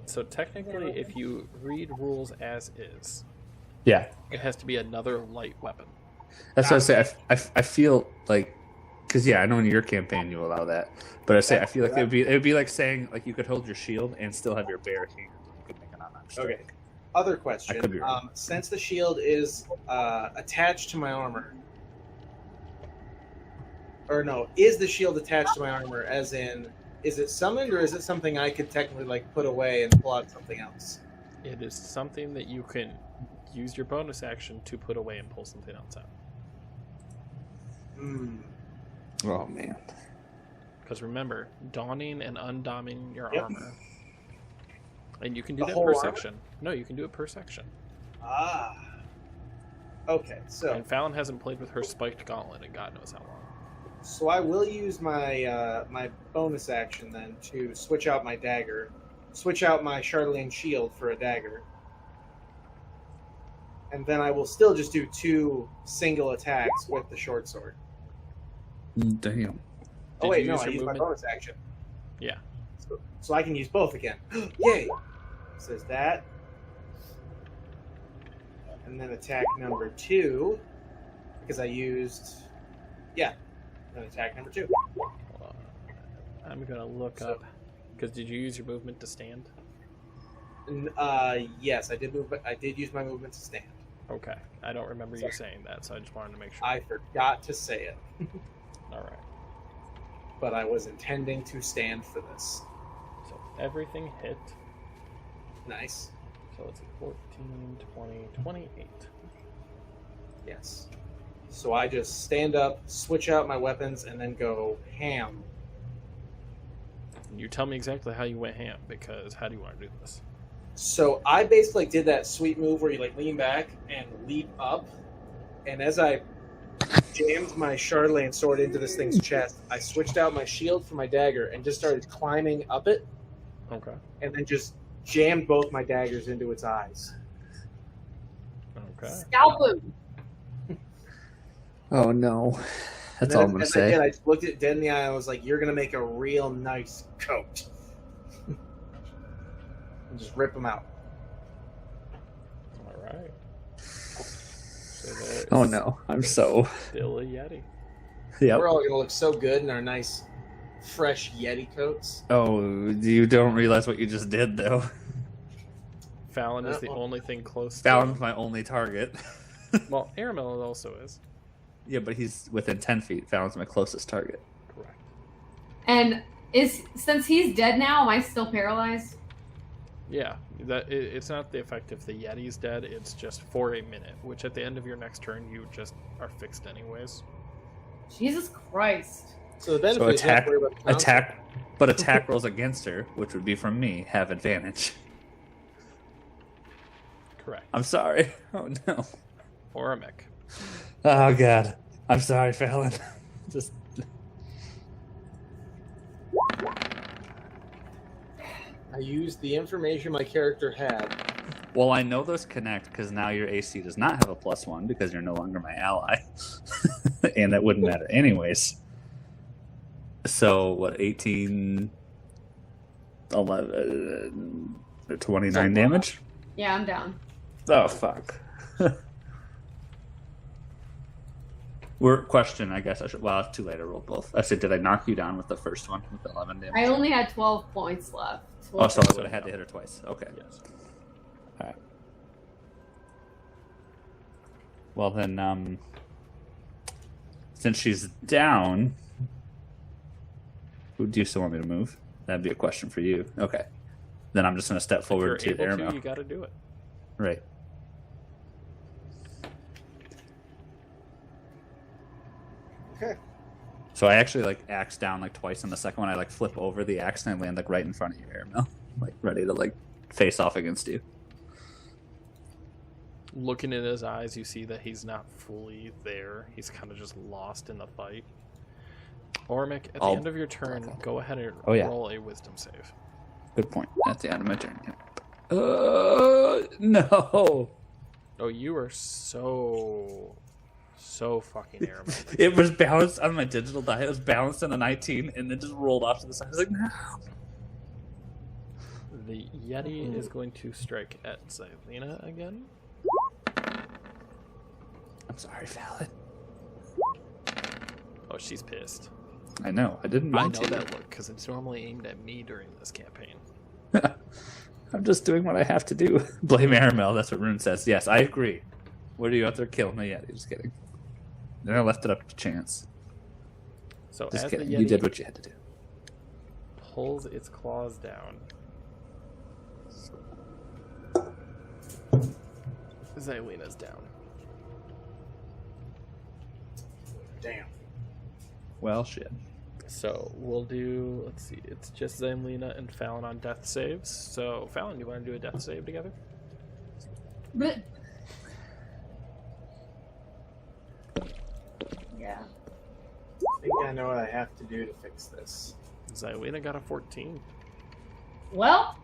So technically, if you read rules as is, yeah. it has to be another light weapon. That's what I say. I feel like, because I know in your campaign you allow that, but I feel like it would be like saying like you could hold your shield and still have your bare hand. You could make an unarmed strike. Okay. Other I could question. be wrong. Since the shield is attached to my armor, or no, is the shield attached to my armor? As in, is it summoned, or is it something I could technically like put away and pull out something else? It is something that you can use your bonus action to put away and pull something else out. Oh man. Because remember, donning and undonning your Yep. armor. And you can do The that whole per armor? section. No, you can do it per section. Ah. Okay, so And Fallon hasn't played with her spiked gauntlet in God knows how long. So I will use my my bonus action then to switch out my dagger, switch out my Charlene shield for a dagger, and then I will still just do 2 single attacks with the short sword. Damn. Oh Did wait, you no, use I your use my movement? bonus action, Yeah. so I can use both again. Yay! Says that, and then attack number 2 because I used then attack number 2. Hold on. I'm going to look up. Because did you use your movement to stand? Yes, I did move. I did use my movement to stand. Okay. I don't remember you saying that, so I just wanted to make sure. I forgot to say it, All right. but I was intending to stand for this. So everything hit. Nice. So let's see, 14, 20, 28. Yes. So I just stand up, switch out my weapons, and then go ham. You tell me exactly how you went ham, because how do you want to do this? So I basically did that sweet move where you like lean back and leap up, and as I jammed my Charlemagne sword into this thing's chest, I switched out my shield for my dagger and just started climbing up it, Okay. and then just jammed both my daggers into its eyes. Okay. Scalp him. Oh no. That's And all then I'm gonna as I did, say. I just looked it dead in the eye and I was like, "You're gonna make a real nice coat." And just rip them out. All right. So there Oh is no. I'm so. still a Yeti. Yep. We're all gonna look so good in our nice, fresh Yeti coats. Oh, you don't realize what you just did, though. Fallon is the Uh-oh. only thing close to Fallon's my only target. Well, Aramel also is. Yeah, but he's within 10 feet. Fallon's my closest target. Correct. And since he's dead now, am I still paralyzed? Yeah, it's not the effect if the Yeti's dead, it's just for a minute, which at the end of your next turn, you just are fixed anyways. Jesus Christ. So the benefit So is you don't have to worry about the council. But attack rolls against her, which would be from me, have advantage. Correct. I'm sorry. Oh no. Or a mech. Oh god. I'm sorry, Fallon. Just I used the information my character had. well, I know those connect because now your AC does not have a +1 because you're no longer my ally, and that wouldn't matter anyways. So what? 18, 11, 29 damage. Yeah, I'm down. Oh fuck. Question, I guess I should. Well, it's too late. I rolled both. I said, did I knock you down with the first one with 11 damage? I only had 12 points left. Oh, so I would have had to hit her twice. Okay. Yes. All right. Well then, since she's down, do you still want me to move? That'd be a question for you. Okay. Then I'm just going to step forward If to you're able Aramel. to, you got to do it. Right. Okay. So I actually like axe down like twice, and the second one I like flip over the axe and I land like right in front of you, Aramel, like ready to like face off against you. Looking in his eyes, you see that he's not fully there. He's kind of just lost in the fight. Ormic, at the end of your turn, go ahead and roll a wisdom save. Good point. At the end of my turn. No. Oh, you are so fucking Aramel. It was balanced on my digital die. It was balanced on a 19, and then just rolled off to the side. I was like, no. The Yeti is going to strike at Xylena again. I'm sorry, Fallon. Oh, she's pissed. I know. I didn't I mean know to. that look because it's normally aimed at me during this campaign. I'm just doing what I have to do. Blame Aramel. That's what Rune says. Yes, I agree. What are you out there killing me? Yeah, just kidding. Then I left it up to chance. So Just as kidding. the Yeti You did what you had to do. pulls its claws down, Xylena's down. Damn. Well, shit. So we'll do, let's see, it's just Xylena and Fallon on death saves. So Fallon, you want to do a death save together? But yeah. I think I know what I have to do to fix this. Xylena got a 14. Well,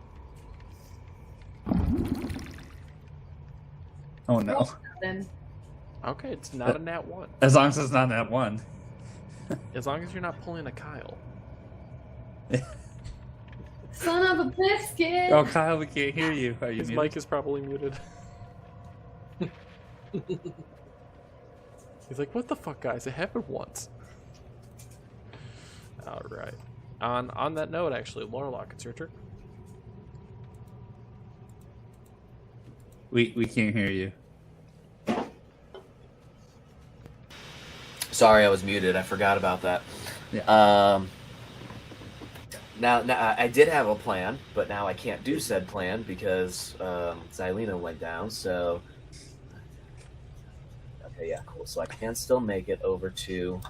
Oh, no. then Okay, it's not a nat 1. As long as it's not that one. As long as you're not pulling a Kyle. son of a biscuit. Oh, Kyle, we can't hear you. Are you His muted? mic is probably muted. He's like, what the fuck, guys? It happened once. Alright. On that note, actually, Lorlock, it's your turn. We can't hear you. Sorry, I was muted. I forgot about that. Yeah. Now, I did have a plan, but now I can't do said plan because Xylena went down. So, okay, yeah, cool. So I can still make it over to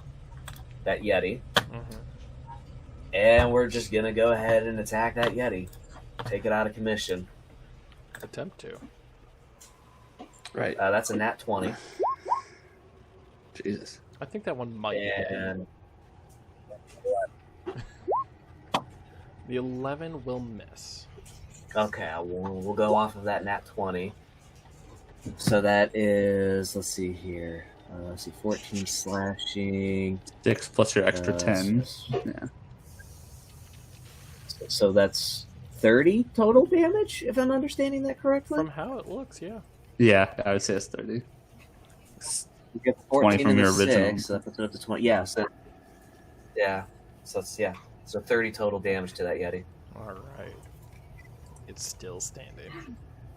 that Yeti, and we're just gonna go ahead and attack that Yeti, take it out of commission. Attempt to. Right. That's a nat 20, Jesus. I think that one might. and The 11 will miss. okay, we'll go off of that nat 20. So that is, let's see here. Let's see, 14 slashing. 6 plus your extra 10. Yeah. So that's 30 total damage, if I'm understanding that correctly. From how it looks, yeah. Yeah, I would say it's 30. You get 20 14 from and your the original. 6, so that puts it up to 20. Yeah, so it's, so 30 total damage to that Yeti. All right. It's still standing.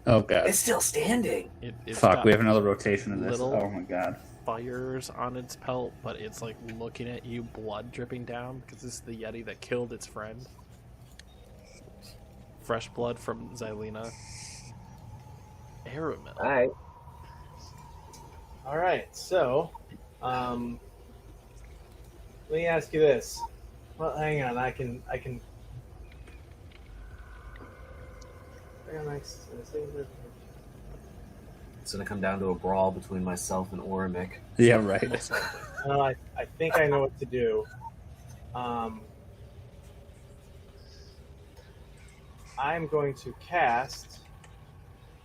Oh, God. It's still standing. It's Fuck, got we have another rotation of this. little- Oh, my God. fires on its pelt, but it's like looking at you, blood dripping down, because this is the Yeti that killed its friend. Fresh blood from Xylena. Aramil. Alright. All right, so let me ask you this. Well, hang on, I can. Hang on, It's going to come down to a brawl between myself and Orimic. Yeah, right. Most likely. no, I think I know what to do. I'm going to cast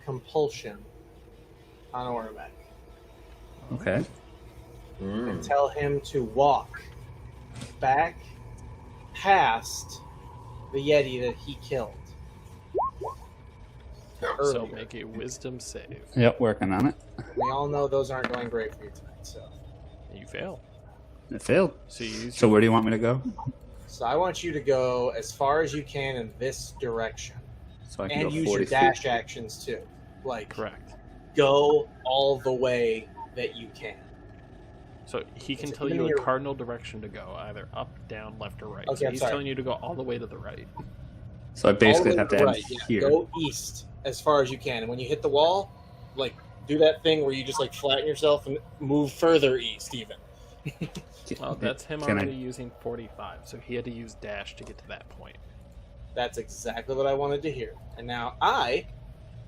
Compulsion on Orimic Okay. and tell him to walk back past the Yeti that he killed. So Earlier. make a wisdom save. Yep, working on it. We all know those aren't going great for you tonight, so. You fail. It failed. So you use So where do you want me to go? So I want you to go as far as you can in this direction. So I can And go use 40 your dash actions too. Like, correct. go all the way that you can. So he can So tell even you a your- cardinal direction to go, either up, down, left, or right. Okay, so I'm he's sorry. telling you to go all the way to the right. So I basically All the have way to the end right, yeah. here. Go east as far as you can. And when you hit the wall, like, do that thing where you just, like, flatten yourself and move further east even. Well, that's him Can I- already using 45, so he had to use dash to get to that point. That's exactly what I wanted to hear. And now I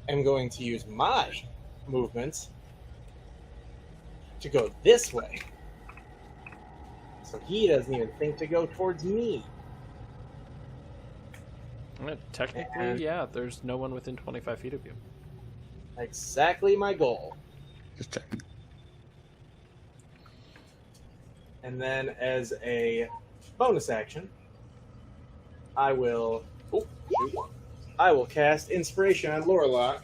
am going to use my movement to go this way. So he doesn't even think to go towards me. Technically, And- yeah, there's no one within 25 feet of you. Exactly my goal. Just checking. And then as a bonus action, I will cast Inspiration on Lorlock.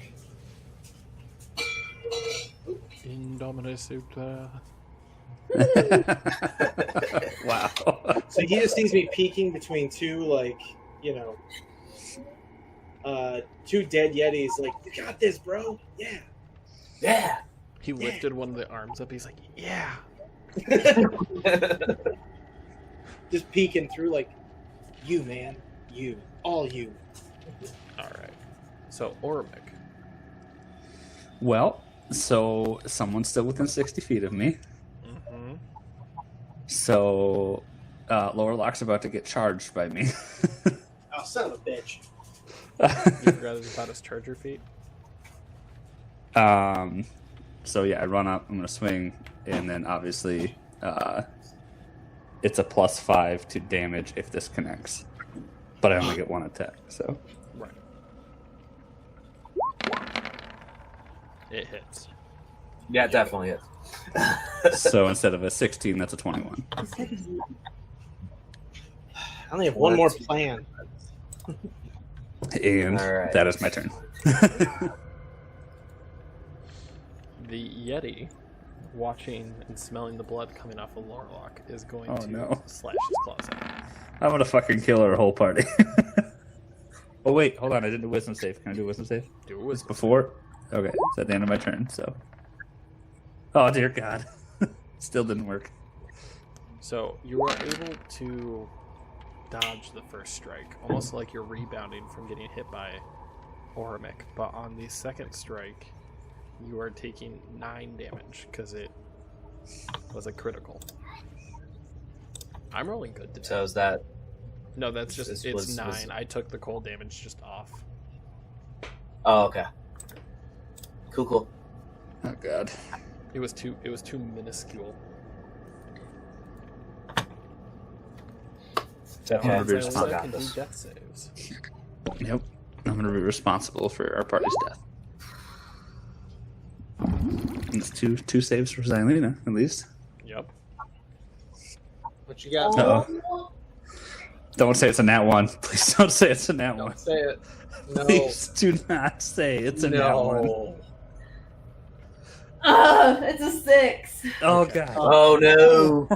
Indomine Supra. Wow. So he just sees me peeking between two, like, two dead Yetis. Like, you got this, bro. Yeah. Yeah! He lifted one of the arms up. He's like, yeah. Just peeking through, like, you, man. You. All you. All right. So, Orimic. Well, so someone's still within 60 feet of me. Mm-hmm. So Lower Lock's about to get charged by me. Oh, son of a bitch. You forgot about his charger feet? So yeah, I run up, I'm going to swing, and then obviously it's a +5 to damage if this connects. But I only get one attack, so. Right. It hits. Yeah, it definitely is. So instead of a 16, that's a 21. I only have one more plan. And All right. that is my turn. The Yeti, watching and smelling the blood coming off of Lorlock, is going Oh, to no. slash his claws out. I'm going to fucking kill our whole party. Oh wait, hold on, I didn't do wisdom save. Can I do wisdom save? Do it with Before? Okay, it's at the end of my turn, so. Oh dear God. Still didn't work. So you are able to dodge the first strike, almost like you're rebounding from getting hit by Orimic. But on the second strike, you are taking 9 damage because it was a critical. I'm rolling good today. So is that? No, that's just This it's was- 9. I took the cold damage just off. Oh, okay. Cool. Oh god. It was too minuscule. Okay. I'm gonna be That's why I I got can do this. death saves. Yep. I'm gonna be responsible for our party's death. And it's two saves for Xylena, at least. Yep. What you got? Uh-oh. Don't say it's a nat 1. Please don't say it's a nat 1. Don't say it. No. Please do not say it's a nat 1. No. It's a 6. Oh Okay. god. Oh no!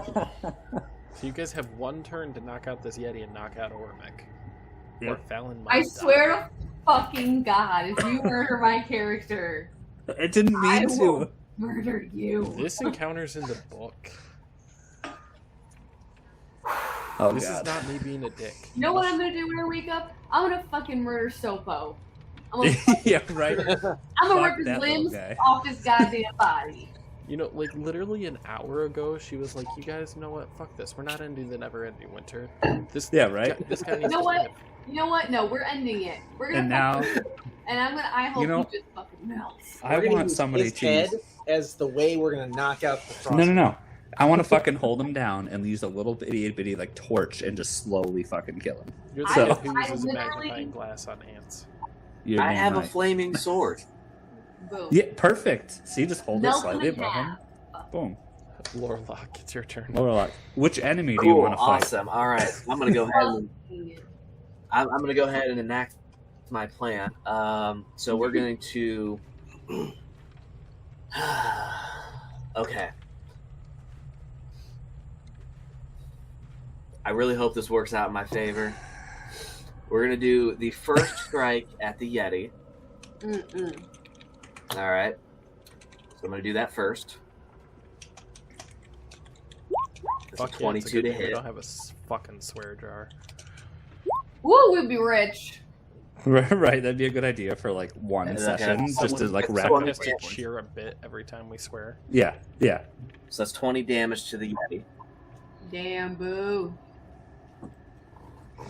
So you guys have 1 turn to knock out this Yeti and knock out Orimic. Or Yep. Fallon might I die. swear to fucking God, if you murder my character, It didn't mean I to. will murder you. This encounter's in the book. Oh This god. is not me being a dick. You know what I'm gonna do when I wake up? I'm gonna fucking murder Sopo. I'm gonna, Yeah, right. I'm gonna Fuck rip his that little limbs guy. off his goddamn body. You know, like literally an hour ago, she was like, "You guys know what? Fuck this. We're not ending the never-ending winter. This, Yeah, right? This guy needs You know to what? live." You know what? No, we're ending it. We're gonna And now and I hope You know, he just fucking melts. I We're gonna want use somebody his to head as the way we're gonna knock out the frost. No. I want to fucking hold him down and use a little bitty like torch and just slowly fucking kill him. You're the So- guy who I uses a literally- magnifying glass on ants. You're I damn have a right. flaming sword. Boom. Yeah, perfect. See, just hold it Melt him slightly in above him. half. Boom. Lorlock, it's your turn. Lower Which enemy do you Cool, want to fight? awesome. All right, I'm gonna go ahead and I'm gonna go ahead and enact my plan. So we're going to. Okay. I really hope this works out in my favor. We're gonna do the first strike at the Yeti. Mm-mm. All right. So I'm gonna do that first. It's a Fuck yeah, it's 22 good to thing we hit. don't have a fucking swear jar. Woo, we'd be rich. Right, that'd be a good idea for like one And then I session, have just to someone- like someone rack Someone One has up. to hit points. cheer a bit every time we swear. Yeah. So that's 20 damage to the Yeti. Damn, boo. Yeah,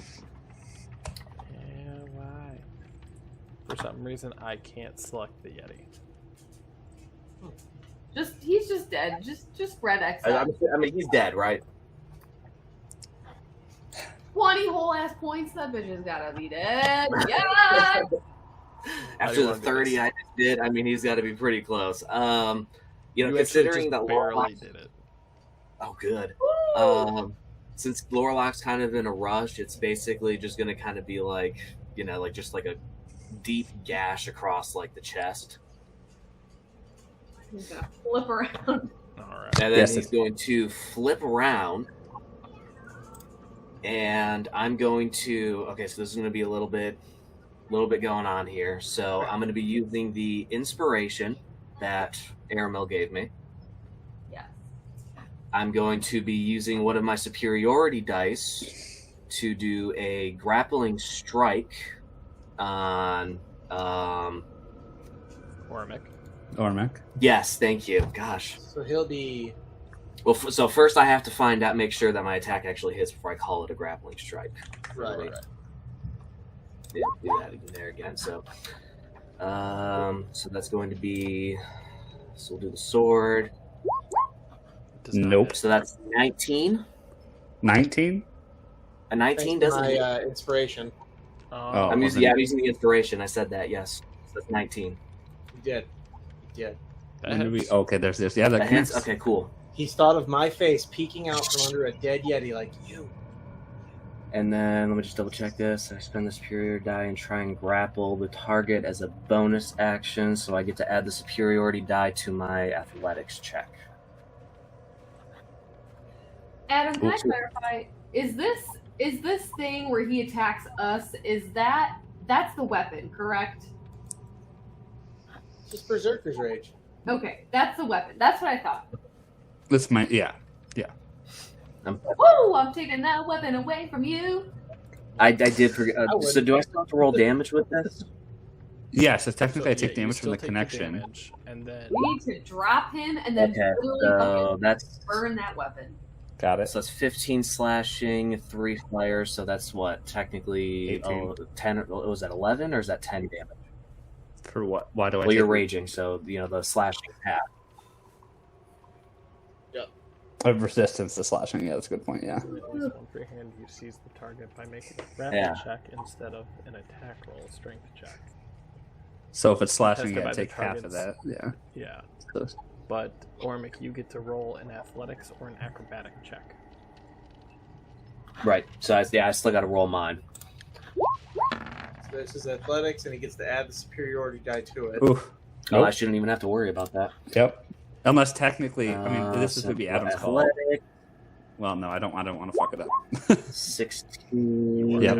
why? For some reason, I can't select the Yeti. He's just dead. Just red X. I mean, he's dead, right? 20 whole ass points. That bitch has gotta be dead. Yeah. After the wanna do 30 this. I just did, I mean, he's got to be pretty close. You know, You actually considering just that barely Lorlock... did it. Oh, good. Woo. Since Lorlock's kind of in a rush, it's basically just going to kind of be like, you know, like just like a deep gash across like the chest. He's gonna flip around. Alright. And then Yes, he's going to flip around. And I'm going to... Okay, so this is going to be a little bit going on here. So I'm going to be using the inspiration that Aramel gave me. Yeah. I'm going to be using one of my superiority dice to do a grappling strike on... Orimic. Ormac. Yes, thank you. Gosh. So he'll be. Well, so first I have to make sure that my attack actually hits before I call it a grappling strike. Right. Yeah, do that again there again. So that's going to be... So we'll do the sword. Does not Nope. hit. So that's 19. 19? A 19 Thanks for doesn't hit. my inspiration. Oh. I'm using the inspiration. I said that, yes. So that's 19. He did. that hits. Okay, there's this. Yeah, that That hits? connects. Okay, cool. He's thought of my face peeking out from under a dead Yeti like you. And then let me just double check this. I spend the superior die and try and grapple the target as a bonus action, so I get to add the superiority die to my athletics check. Adam, can I Oops. clarify? Is this thing where he attacks us? That's the weapon, correct? Just Berserker's Rage. Okay, that's the weapon. That's what I thought. This might, yeah. Woo! I'm taking that weapon away from you. I did forget. So do I still have to roll damage with this? Yeah, so technically I So, take you damage from still the take connection. damage, and then We need to drop him and then Okay, literally so fucking that's burn that weapon. Got it. so that's 15 slashing, 3 fire. So that's what technically 18. 10. Was that 11 or is that 10 damage? For what? Why do I Well, take you're raging, so the slashing is half. resistance to slashing? Yeah, that's a good point, yeah. with one free hand, you seize the target by making a grapple Yeah. check instead of an attack roll, strength check. So if it's slashing, Tested yeah, by the take half of target's- that. Yeah. Yeah, So, but Ormic, you get to roll an athletics or an acrobatic check. Right. So I still got to roll mine. So this is athletics, and he gets to add the superiority die to it. ooh. Oh, I Nope. shouldn't even have to worry about that. Yep. Unless technically, I mean, this is So going to be Adam's call. athletic, Well, no, I don't want to fuck it up. 16. Yeah.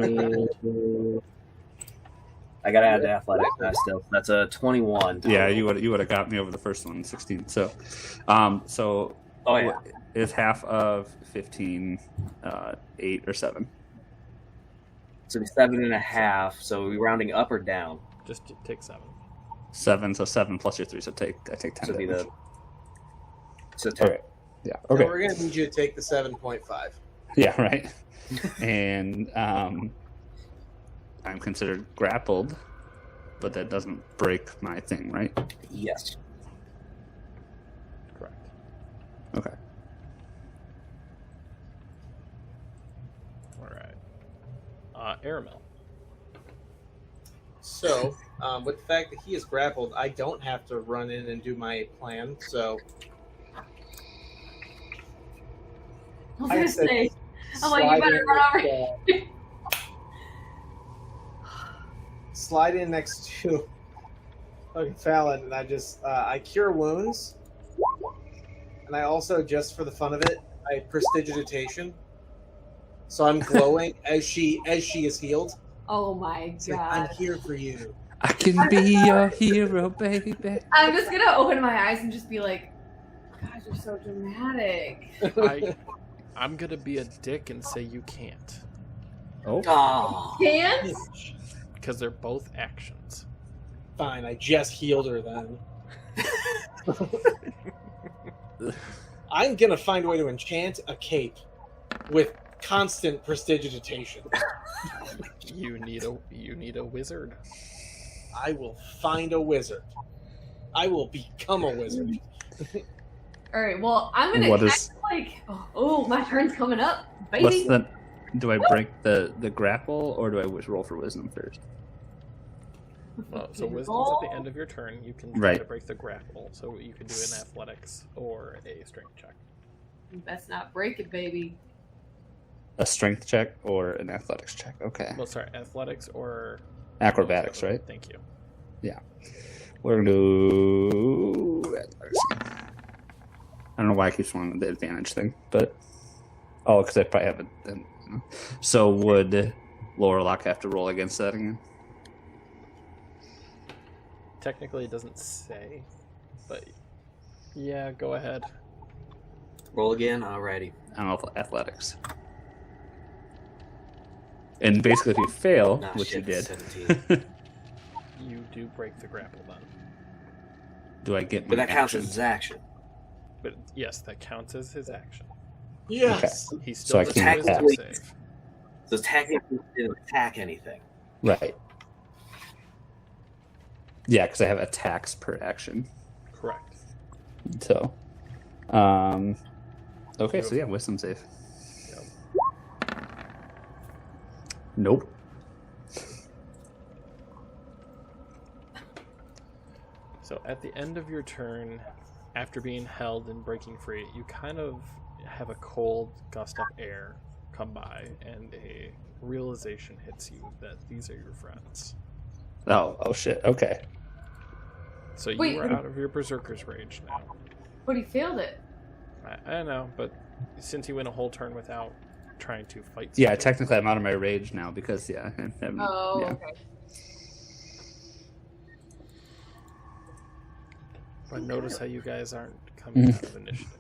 I gotta add the athletics now still. That's a 21. Yeah, you would have got me over the first one, 16. So, so Oh yeah. it's half of 15, 8 or 7. So 7.5. So are we rounding up or down? Just take 7. 7, so 7 plus your 3, so I take 10 So be damage. So 10. Okay. Yeah. So Okay. we're gonna need you to take the 7.5. Yeah. Right. And I'm considered grappled, but that doesn't break my thing, right? Yes. Correct. Okay. All right. Aramel. So, with the fact that he is grappled, I don't have to run in and do my plan. So, I was I gonna said say, I'm like, you better run over. slide in next to fucking Fallon, and I just I cure wounds, and I also, just for the fun of it, I prestidigitation. So I'm glowing as she is healed. Oh my It's like, I'm god. here for you. I can be your hero, baby. I'm just gonna open my eyes and just be like, God, you're so dramatic. I'm gonna be a dick and say you can't, Oh. Oh. Can't? because they're both actions. Fine, I just healed her then. I'm gonna find a way to enchant a cape with constant prestidigitation. You need a wizard. I will find a wizard. I will become a wizard. Alright, well, I'm gonna What kind is- of like, oh, my turn's coming up, What's baby. the? Do I break the grapple, or do I roll for wisdom first? Well, so wisdom's at the end of your turn. You can try Right. to break the grapple, so you can do an athletics or a strength check. You best not break it, baby. A strength check or an athletics check? Okay. Well, sorry, athletics or Acrobatics, right? Thank you. We're gonna do athletics. I don't know why I keep wanting the advantage thing, but because I probably have it. So would Lorelok have to roll against that again? Technically, it doesn't say, but yeah, go ahead. Roll again. Alrighty. I don't know, athletics. And basically, if you fail, Nah, which shit, you did, 17. You do break the grapple then. do I get But my that counts as action? his action. But yes, that counts as his action. Yes. He So still I does can't a wisdom attack. save. So technically, he didn't attack anything. Right. Yeah, because I have attacks per action. Correct. So, okay, so yeah, wisdom save. Yep. Nope. So at the end of your turn, after being held and breaking free, you kind of have a cold gust of air come by, and a realization hits you that these are your friends. Oh shit. Okay. So you Wait. are out of your berserker's rage now. But he failed it. I know, but since you went a whole turn without trying to fight, Yeah, something, technically I'm out of my rage now because Oh, yeah. okay. But notice how you guys aren't coming out of initiative.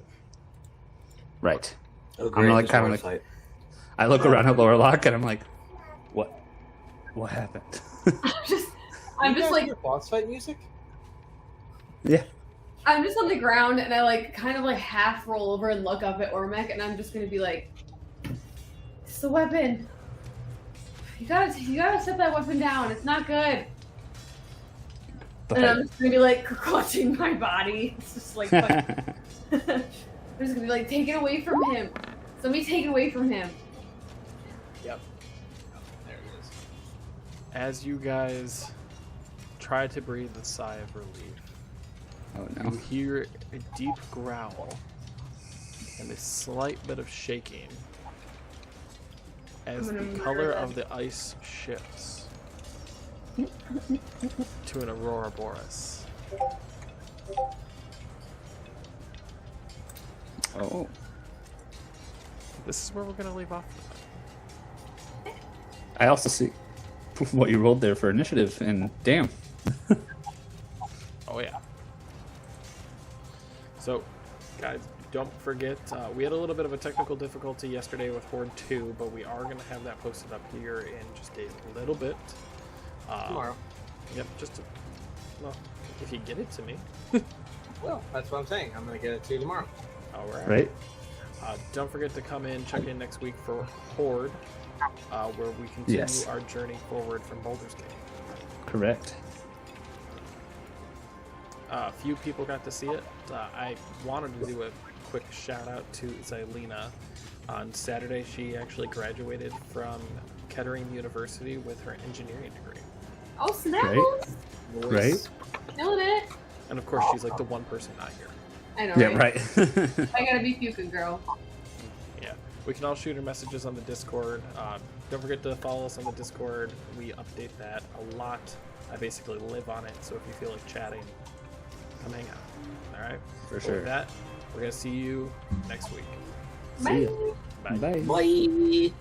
Right. Agreed, like it's kind of worth like it. I look around at Lower Lock and I'm like, what happened? I'm just like, hear boss fight music. Yeah. I'm just on the ground and I like kind of like half roll over and look up at Ormek and I'm just gonna be like, it's the weapon. You gotta set that weapon down. It's not good. And I'm just gonna be like clutching my body. It's just like fucking... I'm just gonna be like, take it away from him. Somebody take it away from him. Yep. There it is. As you guys try to breathe a sigh of relief, Oh you no. hear a deep growl and a slight bit of shaking as I'm the gonna color murder of the ice shifts to an aurora boreas. Oh. This is where we're going to leave off. I also see what you rolled there for initiative, and damn. Oh yeah. So, guys, don't forget, we had a little bit of a technical difficulty yesterday with Horde 2, but we are going to have that posted up here in just a little bit. Tomorrow. Yep, well, if you get it to me. Well, that's what I'm saying. I'm gonna get it to you tomorrow. All right. Right? Don't forget to come in, check in next week for Horde, where we continue Yes. our journey forward from Baldur's Gate. Correct. A few people got to see it. I wanted to do a quick shout out to Xylena. On Saturday, she actually graduated from Kettering University with her engineering degree. Oh snap! Right. Right? Killing it. And of course, she's like the one person not here. I know. Yeah, right. I gotta be puking, girl. Yeah. We can all shoot her messages on the Discord. Don't forget to follow us on the Discord. We update that a lot. I basically live on it, so if you feel like chatting, come hang out. All right? For With sure. that, we're going to see you next week. See ya. Bye. Bye. Bye.